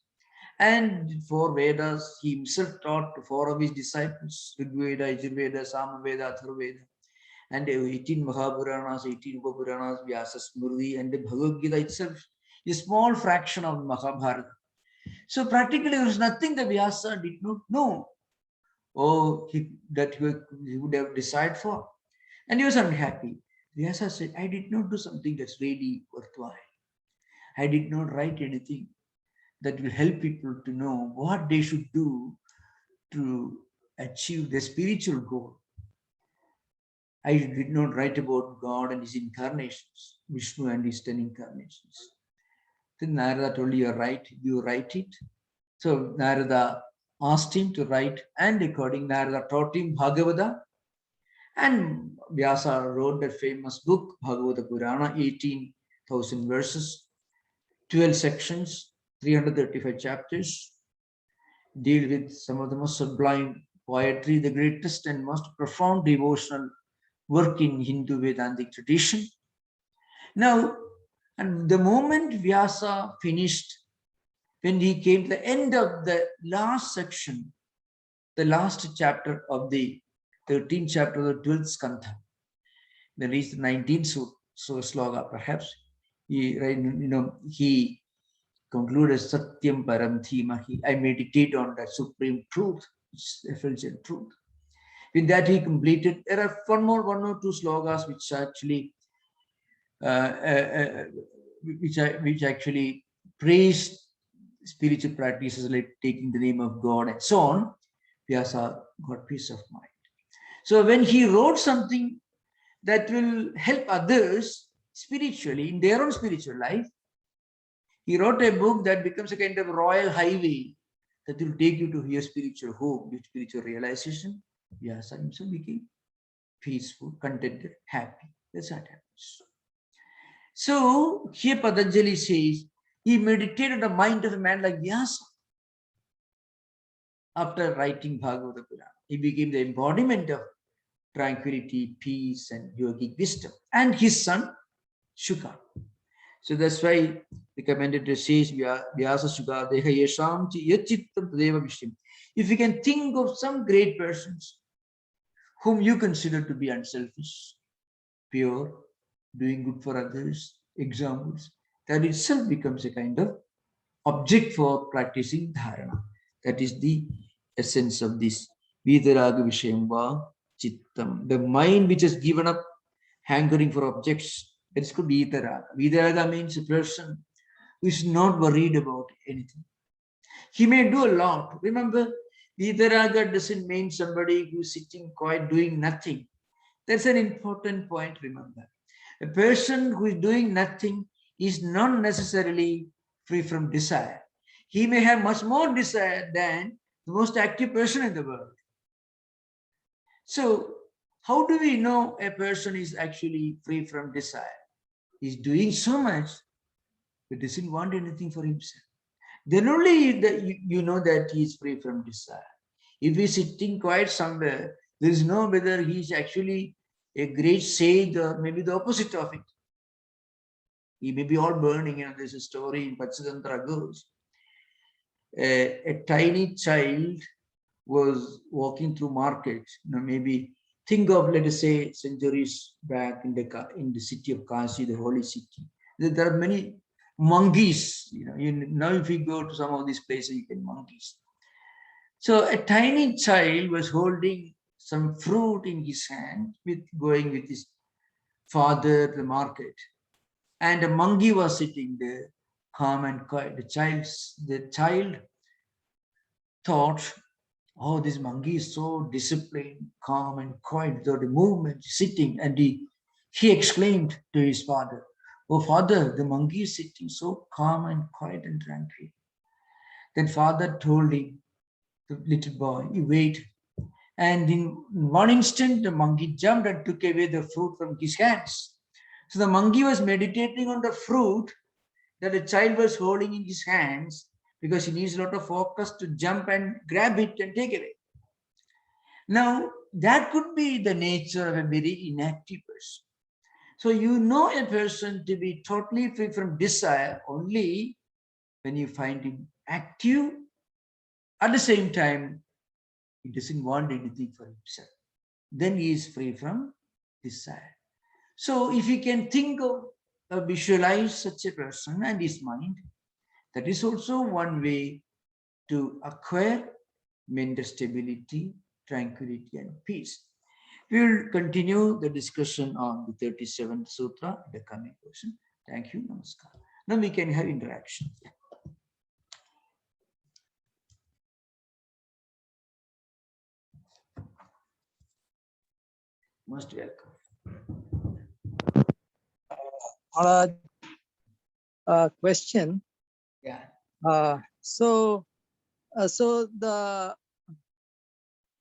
Speaker 1: And 4 Vedas, he himself taught to 4 of his disciples, Rig Veda, Yajurveda, Samaveda, Atharvaveda, and 18 Mahabhuranas, 18 Upapuranas, Vyasa Smriti, and the Bhagavad Gita itself, a small fraction of Mahabharata. So practically there was nothing that Vyasa did not know, or that he would have decided for. And he was unhappy. Vyasa said, I did not do something that's really worthwhile. I did not write anything that will help people to know what they should do to achieve their spiritual goal. I did not write about God and his incarnations, Vishnu and his 10 incarnations. Then Narada told, you're right, you write it. So Narada asked him to write, and according Narada taught him Bhagavata. And Vyasa wrote that famous book, Bhagavata Purana, 18,000 verses, 12 sections, 335 chapters, deal with some of the most sublime poetry, the greatest and most profound devotional work in Hindu Vedantic tradition. Now, and the moment Vyasa finished, when he came to the end of the last section, the last chapter of the 13th chapter of the 12th skandha, then reached the 19th sloka, perhaps, he concluded Satyam Param Dhimahi. I meditate on that supreme truth, effulgent truth. With that, he completed. There are one or two slokas which actually, which actually praise spiritual practices like taking the name of God and so on. Vyasa got peace of mind. So when he wrote something that will help others spiritually in their own spiritual life, he wrote a book that becomes a kind of royal highway that will take you to your spiritual home, your spiritual realization. Vyasa himself became peaceful, contented, happy. That's what happens. So here Patanjali says, he meditated the mind of a man like Vyasa. After writing Bhagavata Purana, he became the embodiment of tranquility, peace, and yogic wisdom. And his son, Shuka. So that's why the commentator says, Vyasa Shuka Deha Yesham Yachittam Tadeva Vishim. If you can think of some great persons whom you consider to be unselfish, pure, doing good for others, examples, that itself becomes a kind of object for practicing dharana. That is the essence of this. Vidaraga Vishayam Va Chittam. The mind which has given up hankering for objects, that's called Vidaraga. Vidaraga means a person who is not worried about anything. He may do a lot. Remember, Vidaraga doesn't mean somebody who's sitting quiet doing nothing. That's an important point, remember. A person who is doing nothing is not necessarily free from desire. He may have much more desire than the most active person in the world. So, how do we know a person is actually free from desire? He's doing so much, but doesn't want anything for himself. Then only you know that he is free from desire. If he's sitting quiet somewhere, there is no whether he's actually a great sage or maybe the opposite of it. He may be all burning. There's a story in Patsatantra goes. A tiny child was walking through market. Maybe think of, let us say, centuries back in the city of Kashi, the holy city. There are many monkeys. Now if you go to some of these places, you can monkeys. So a tiny child was holding some fruit in his hand, going with his father to the market. and a monkey was sitting there, calm and quiet. The child thought, oh, this monkey is so disciplined, calm and quiet without a movement, sitting. And he exclaimed to his father, oh, father, the monkey is sitting so calm and quiet and tranquil. Then father told him, the little boy, you wait. And in one instant, the monkey jumped and took away the fruit from his hands. So the monkey was meditating on the fruit that the child was holding in his hands, because he needs a lot of focus to jump and grab it and take it away. Now, that could be the nature of a very inactive person. So you know a person to be totally free from desire only when you find him active. At the same time, he doesn't want anything for himself. Then he is free from desire. So if you can think of, visualize such a person and his mind, that is also one way to acquire mental stability, tranquility, and peace. We will continue the discussion on the 37th Sutra in the coming question. Thank you. Namaskar. Now we can have interaction. Most welcome.
Speaker 2: Question.
Speaker 1: Yeah.
Speaker 2: So the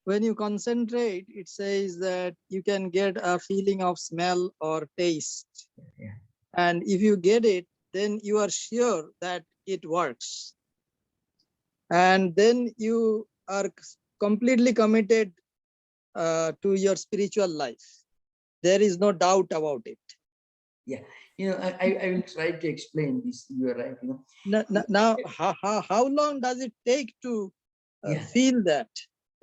Speaker 2: when you concentrate, it says that you can get a feeling of smell or taste.
Speaker 1: Yeah.
Speaker 2: And if you get it, then you are sure that it works. And then you are completely committed to your spiritual life. There is no doubt about it.
Speaker 1: Yeah. I will try to explain this. You are right.
Speaker 2: Now how long does it take to feel that?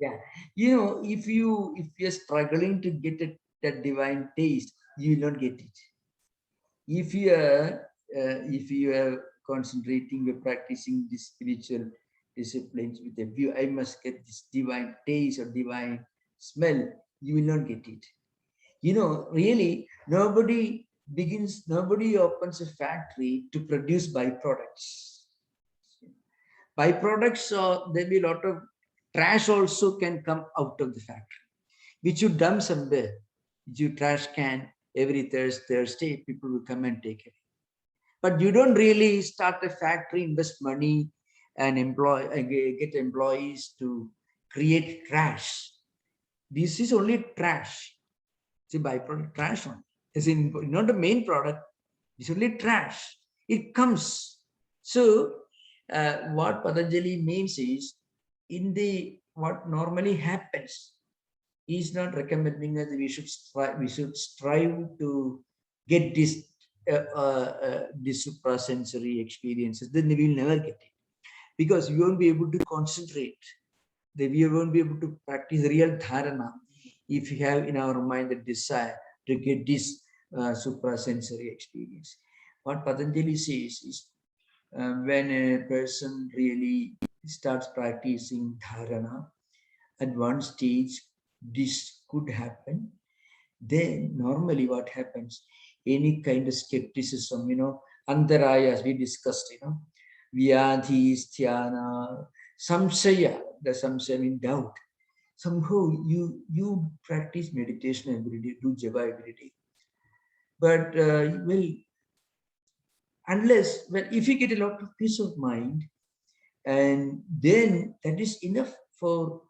Speaker 1: Yeah. If you're struggling to get that divine taste, you will not get it. If you are concentrating, you're practicing this spiritual disciplines with a view, I must get this divine taste or divine smell, you will not get it. Really, nobody opens a factory to produce byproducts. Byproducts, there'll be a lot of trash also can come out of the factory, which you dump somewhere. You trash can every Thursday, people will come and take it. But you don't really start a factory, invest money, and get employees to create trash. This is only trash. It's a byproduct, trash only. It's not the main product. It's only trash. It comes. So what Patanjali means is, what normally happens, is not recommending that we should strive to get this suprasensory experiences. Then we will never get it, because we won't be able to concentrate. We won't be able to practice real dharana if we have in our mind the desire to get this suprasensory experience. What Patanjali says is, when a person really starts practicing dharana, at one stage this could happen. Then normally what happens, any kind of skepticism, antarayas we discussed, vyadhis, dhyana, samsaya, the samsaya means doubt. Somehow you practice meditation every day, do japa every day. But if you get a lot of peace of mind, and then that is enough for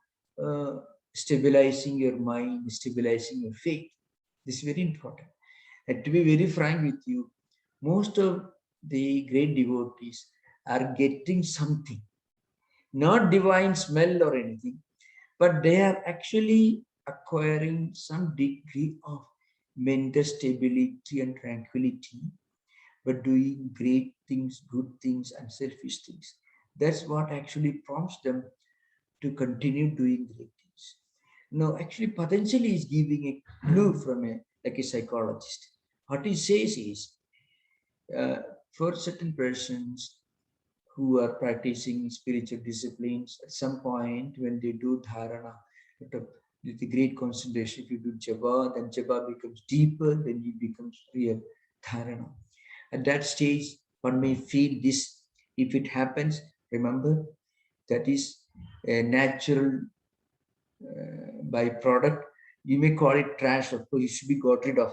Speaker 1: stabilizing your mind, stabilizing your faith. This is very important. And to be very frank with you, most of the great devotees are getting something, not divine smell or anything, but they are actually acquiring some degree of mental stability and tranquility, but doing great things, good things, and selfish things. That's what actually prompts them to continue doing great things. Now, actually, Patanjali is giving a clue from like a psychologist. What he says is, for certain persons who are practicing spiritual disciplines, at some point when they do dharana, with the great concentration, if you do japa, then japa becomes deeper, then it becomes real dharana. At that stage, one may feel this. If it happens, remember, that is a natural byproduct. You may call it trash, of course, it should be got rid of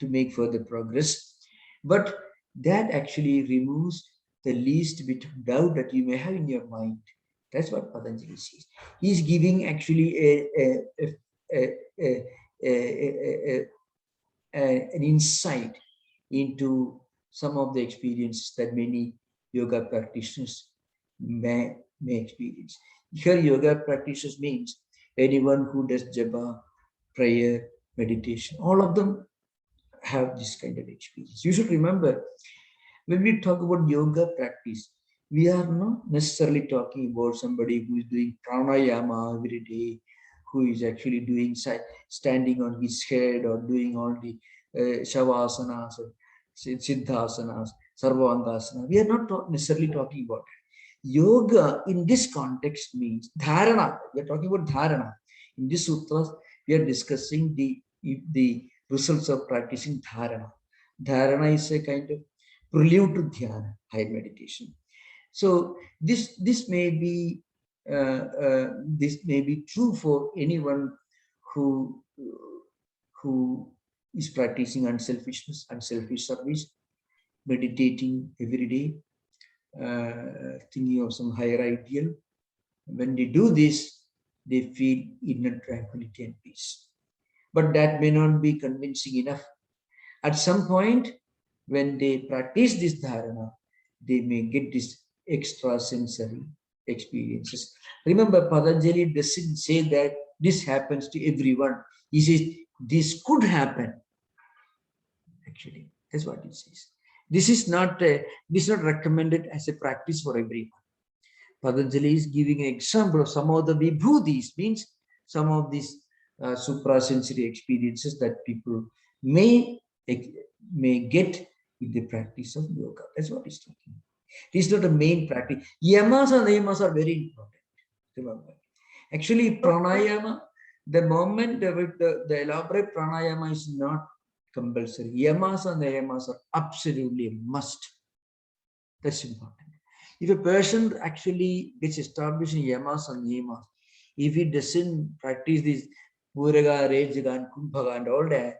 Speaker 1: to make further progress. But that actually removes the least bit of doubt that you may have in your mind. That's what Patanjali says. He's giving actually an insight into some of the experiences that many yoga practitioners may experience. Here, yoga practitioners means anyone who does japa, prayer, meditation, all of them have this kind of experience. You should remember, when we talk about yoga practice, we are not necessarily talking about somebody who is doing pranayama every day, who is actually doing standing on his head or doing all the shavasanas, siddhasanas, sarvangasana. We are not necessarily talking about it. Yoga in this context means dharana. We are talking about dharana. In this sutras, we are discussing the results of practicing dharana. Dharana is a kind of prelude to dhyana, higher meditation. So this may be true for anyone who is practicing unselfishness, unselfish service, meditating every day, thinking of some higher ideal. When they do this, they feel inner tranquility and peace. But that may not be convincing enough. At some point, when they practice this dharana, they may get this extrasensory experiences. Remember, Patanjali doesn't say that this happens to everyone. He says this could happen. Actually, that's what he says. This is not recommended as a practice for everyone. Patanjali is giving an example of some of the vibhutis, means some of these suprasensory experiences that people may get in the practice of yoga. That's what he's talking about. It is not a main practice. Yamas and niyamas are very important. Remember, actually, pranayama, the moment the elaborate pranayama is not compulsory. Yamas and niyamas are absolutely a must. That's important. If a person actually gets established in yamas and niyamas, if he doesn't practice this Puraga, Rejaga, and Kumbhaga and all that,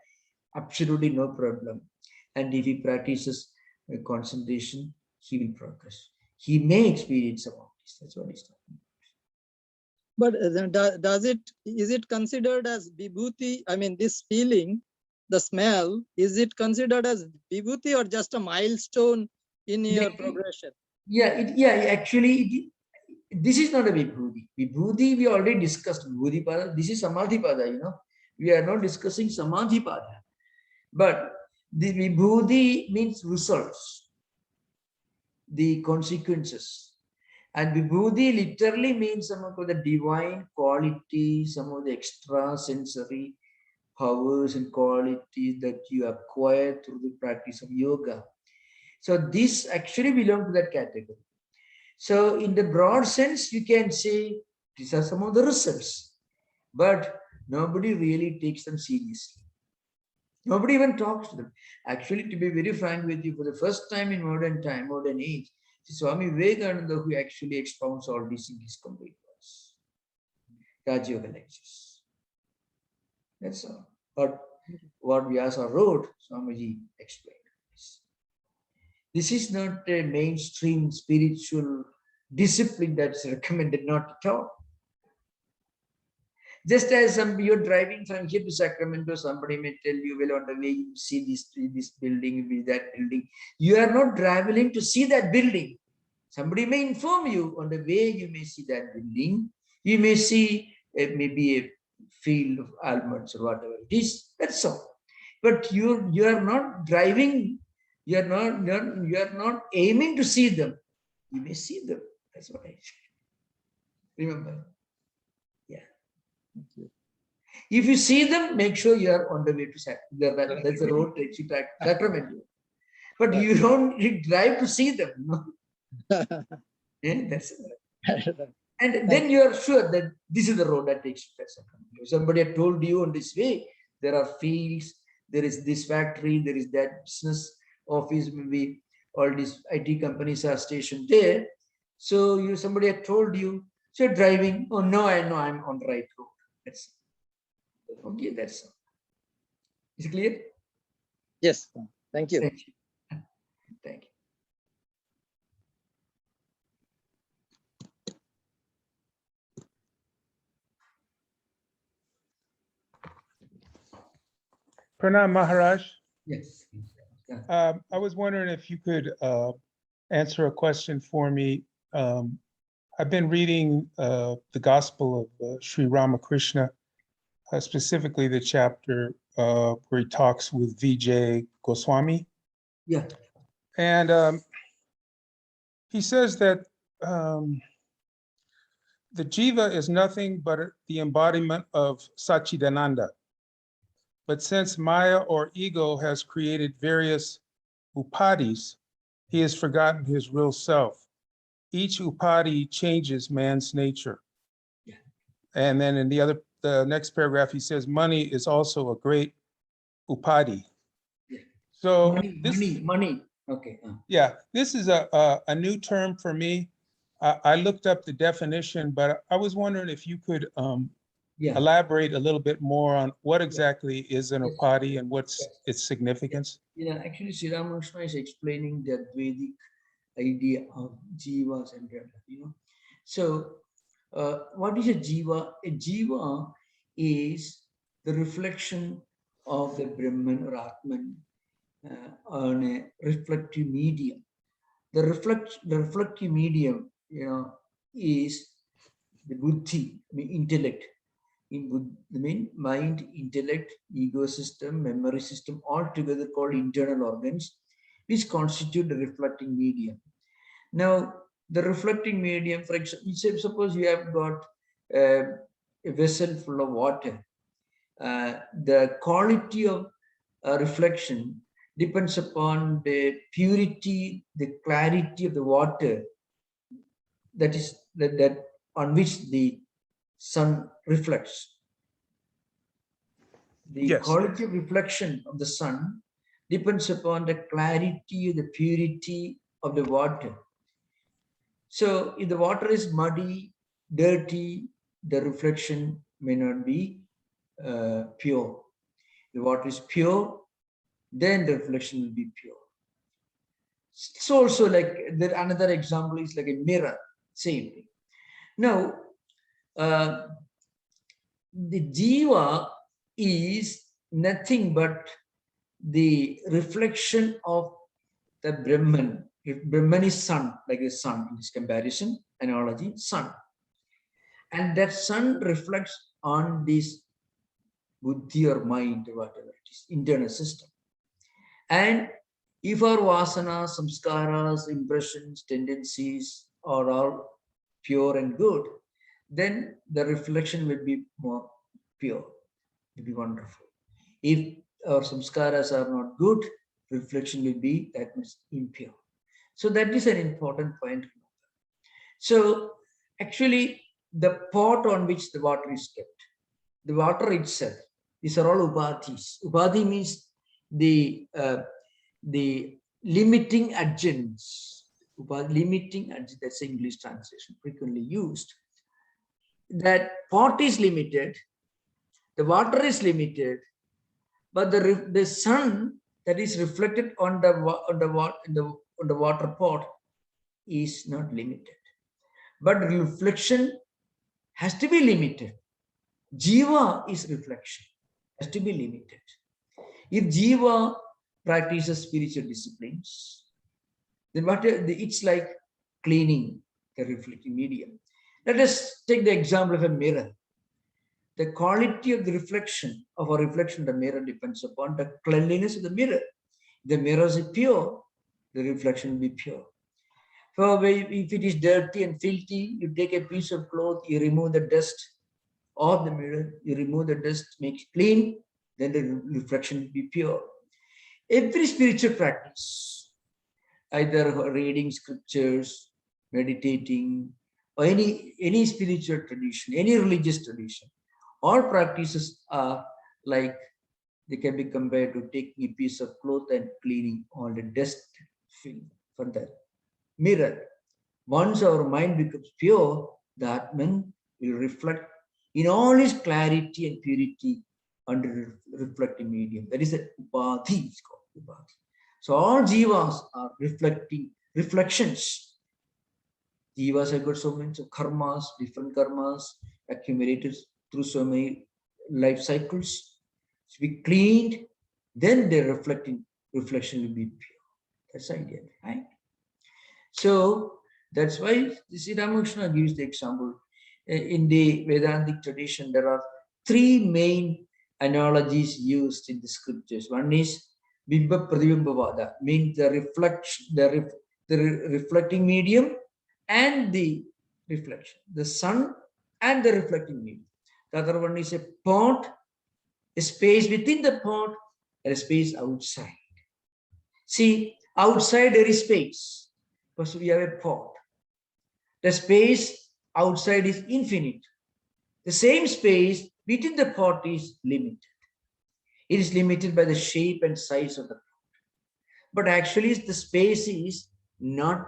Speaker 1: absolutely no problem. And if he practices concentration, he will progress. He may experience some of this. That's what he's talking
Speaker 2: But is it considered as vibhuti? I mean, this feeling, the smell, is it considered as vibhuti or just a milestone in your progression?
Speaker 1: Actually, this is not a vibhuti. Vibhuti, we already discussed. Vibhuti pada, this is samadhi pada, We are not discussing samadhi pada. But the vibhuti means results, the consequences. And vibhuti literally means some of the divine qualities, some of the extra sensory powers and qualities that you acquire through the practice of yoga. So this actually belongs to that category. So in the broad sense, you can say these are some of the results, but nobody really takes them seriously. Nobody even talks to them. Actually, to be very frank with you, for the first time in modern age, Swami Vivekananda who actually expounds all this in his complete verse. Raj Yoga lectures. That's all. But what Vyasa wrote, Swamiji explained. This is not a mainstream spiritual discipline that's recommended, not at all. Just as you're driving from here to Sacramento, somebody may tell you, well, on the way you see this building, that building. You are not traveling to see that building. Somebody may inform you on the way you may see that building. You may see maybe a field of almonds or whatever it is. That's all. But you are not driving. You are not aiming to see them. You may see them. That's what I say. Remember. If you see them, make sure you are on the way to Sacramento. That's the road takes you to Sacramento. But you don't drive to see them. No? That's it. And then you are sure that this is the road that takes you to Sacramento. Somebody had told you on this way, there are fields, there is this factory, there is that business. office, maybe all these IT companies are stationed there. So somebody had told you, so you're driving. Oh no, I know I'm on the right road. That's okay. That's is it clear?
Speaker 2: Yes. Thank you.
Speaker 1: Thank you. Thank you.
Speaker 3: Pranam Maharaj,
Speaker 1: Yes.
Speaker 3: I was wondering if you could answer a question for me. I've been reading the Gospel of Sri Ramakrishna, specifically the chapter where he talks with Vijay Goswami.
Speaker 1: Yeah.
Speaker 3: And he says that the jiva is nothing but the embodiment of Satchidananda. But since Maya or ego has created various upadhis, he has forgotten his real self. Each upadhi changes man's nature.
Speaker 1: Yeah.
Speaker 3: And then in the next paragraph, he says, money is also a great upadhi.
Speaker 1: Yeah.
Speaker 3: So
Speaker 1: Money. Okay.
Speaker 3: Yeah, this is a new term for me. I looked up the definition, but I was wondering if you could
Speaker 1: Yeah.
Speaker 3: elaborate a little bit more on what exactly is an
Speaker 1: Yes.
Speaker 3: upadhi and what's
Speaker 1: Yes.
Speaker 3: its significance.
Speaker 1: Yeah, actually, Sri Ramakrishna is explaining the Vedic idea of jivas and So, what is a jiva? A jiva is the reflection of the Brahman or Atman on a reflective medium. The reflective medium, is the buddhi, intellect. Mind, intellect, ego system, memory system, all together called internal organs, which constitute the reflecting medium. Now, the reflecting medium, for example, suppose you have got a vessel full of water. The quality of reflection depends upon the purity, the clarity of the water that on which the sun reflects. The
Speaker 3: Yes.
Speaker 1: quality of reflection of the sun depends upon the clarity, the purity of the water. So if the water is muddy, dirty, the reflection may not be pure. The water is pure, then the reflection will be pure. It's also like another example is like a mirror, same thing. Now, the jiva is nothing but the reflection of the Brahman. If Brahman is sun, like a sun in this comparison, analogy, sun. And that sun reflects on this buddhi or mind, whatever it is, internal system. And if our vasanas, samskaras, impressions, tendencies are all pure and good, then the reflection will be more pure, will be wonderful. If our samskaras are not good, reflection will be that much impure. So that is an important point. So actually, the pot on which the water is kept, the water itself, these are all upadhis. Upadhi means the limiting agents. Limiting agent, that's the English translation frequently used. That pot is limited, the water is limited, but the sun that is reflected on the water pot is not limited. But reflection has to be limited. Jiva is reflection, has to be limited. If jiva practices spiritual disciplines, then it's like cleaning the reflecting medium. Let us take the example of a mirror. The quality of the reflection of a reflection in the mirror depends upon the cleanliness of the mirror. The mirror is pure, the reflection will be pure. So if it is dirty and filthy, you take a piece of cloth, you remove the dust of the mirror, you remove the dust, make it clean, then the reflection will be pure. Every spiritual practice, either reading scriptures, meditating, or any spiritual tradition, any religious tradition, all practices are like They can be compared to taking a piece of cloth and cleaning all the dust film from the mirror. Once our mind becomes pure, the Atman will reflect in all its clarity and purity under reflecting medium. That is a upadhi, it's called upadhi. So all jivas are reflections. Jivas have got so many karmas, different karmas accumulated through so many life cycles. To be cleaned, then the reflection will be pure. That's the idea, right? So that's why Sri Ramakrishna gives the example. In the Vedantic tradition, there are three main analogies used in the scriptures. One is Bimba Pradibimba, means the reflection, the reflecting medium and the reflection, the sun and the reflecting medium. The other one is a pot, a space within the pot, and a space outside. See, outside there is space, because we have a pot. The space outside is infinite. The same space within the pot is limited. It is limited by the shape and size of the pot. But actually, the space is not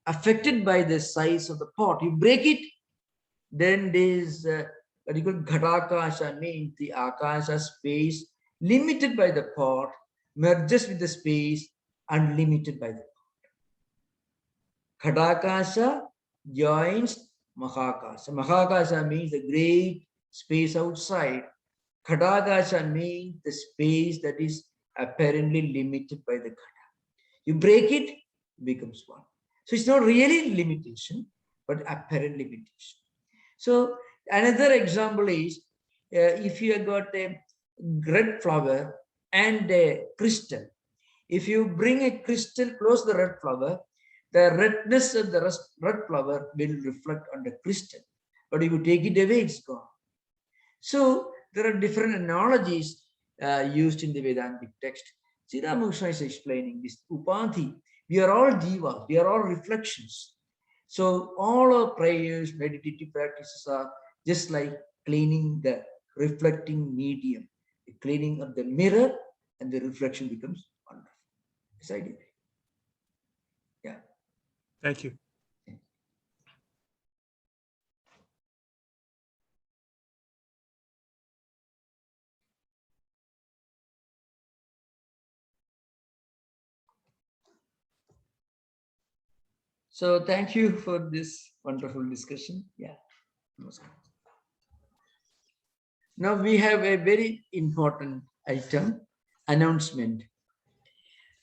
Speaker 1: affected by the size of the pot. You break it, then there is what you call Ghatakasha, means the Akasha space limited by the pot merges with the space unlimited by the pot. Ghatakasha joins Mahakasha. Mahakasha means the great space outside. Ghatakasha means the space that is apparently limited by the Ghata. You break it, it becomes one. So it's not really limitation, but apparent limitation. So another example is if you have got a red flower and a crystal. If you bring a crystal close to the red flower, the redness of the red flower will reflect on the crystal. But if you take it away, it's gone. So there are different analogies used in the Vedantic text. Sri Ramakrishna is explaining this upadhi. We are all jivas, we are all reflections. So all our prayers, meditative practices are just like cleaning the reflecting medium, the cleaning of the mirror, and the reflection becomes wonderful. This idea. Yeah.
Speaker 3: Thank you.
Speaker 1: So thank you for this wonderful discussion. Yeah. Now we have a very important item, announcement.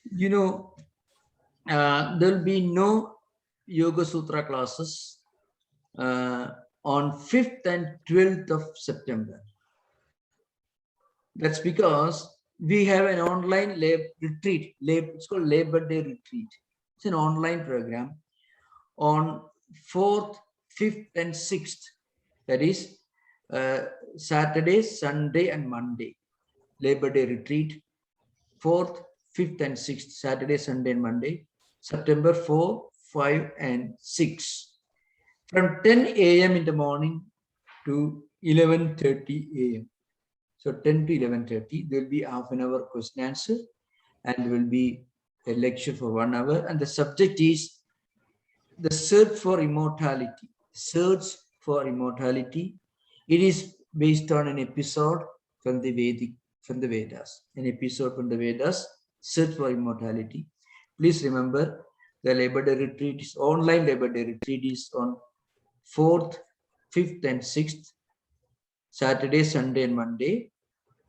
Speaker 1: You know, there will be no Yoga Sutra classes on 5th and 12th of September. That's because we have an online retreat. It's called Labor Day Retreat. It's an online program on 4th, 5th, and 6th. That is Saturday, Sunday, and Monday. Labor Day Retreat, 4th, 5th, and 6th, Saturday, Sunday, and Monday, September 4, 5, and 6. From 10 a.m. in the morning to 11:30 a.m. So 10 to 11:30, there will be half an hour question answer, and there will be a lecture for 1 hour. And the subject is the search for immortality. Search for immortality. It is based on an episode from the Vedas. An episode from the Vedas, Search for Immortality. Please remember, the Labor Day Retreat is online. Labor Day Retreat is on 4th, 5th, and 6th, Saturday, Sunday, and Monday,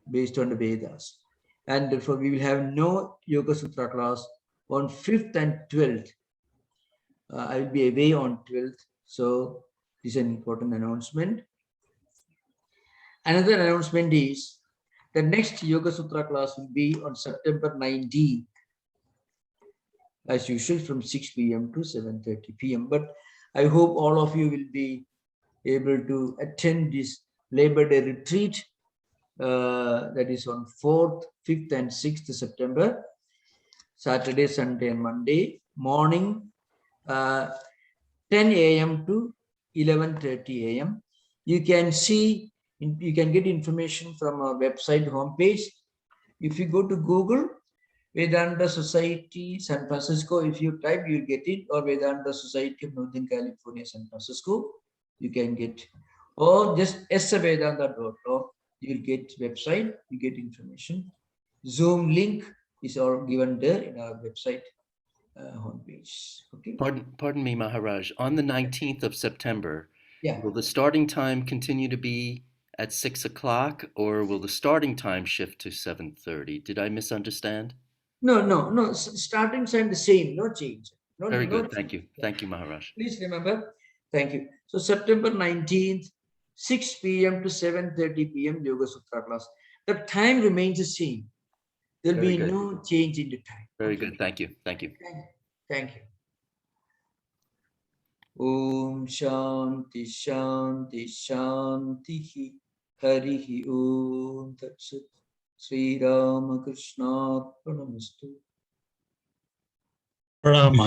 Speaker 1: based on the Vedas. And therefore, we will have no Yoga Sutra class on 5th and 12th. I will be away on 12th. So this is an important announcement. Another announcement is the next Yoga Sutra class will be on September 19th, as usual, from 6 p.m. to 7:30 p.m. But I hope all of you will be able to attend this Labor Day retreat that is on 4th, 5th, and 6th September, Saturday, Sunday, and Monday morning, 10 a.m. to 11:30 a.m. You can get information from our website homepage. If you go to Google, Vedanta Society, San Francisco, if you type, you'll get it, or Vedanta Society of Northern California, San Francisco, you can get, or just savedanta.org, you'll get website, you get information. Zoom link is all given there in our website homepage. Okay.
Speaker 4: Pardon me, Maharaj. On the 19th of September,
Speaker 1: Yeah.
Speaker 4: will the starting time continue to be at 6 o'clock, or will the starting time shift to 7:30? Did I misunderstand?
Speaker 1: No. Starting time the same, no change. No,
Speaker 4: Very
Speaker 1: no
Speaker 4: good. Thank you.
Speaker 1: change.
Speaker 4: Thank you, Maharaj.
Speaker 1: Please remember. Thank you. So September 19th, 6 p.m. to 7:30 p.m. Yoga Sutra class. The time remains the same. There'll
Speaker 4: Very
Speaker 1: be
Speaker 4: good.
Speaker 1: no change in the time.
Speaker 4: Very
Speaker 1: Okay.
Speaker 4: good. Thank you. Thank you.
Speaker 1: Thank you. Om Shanti Shanti Shanti Harihi Om Tat Sat. Sri Ramakrishna Pranamastu.
Speaker 5: Pranam.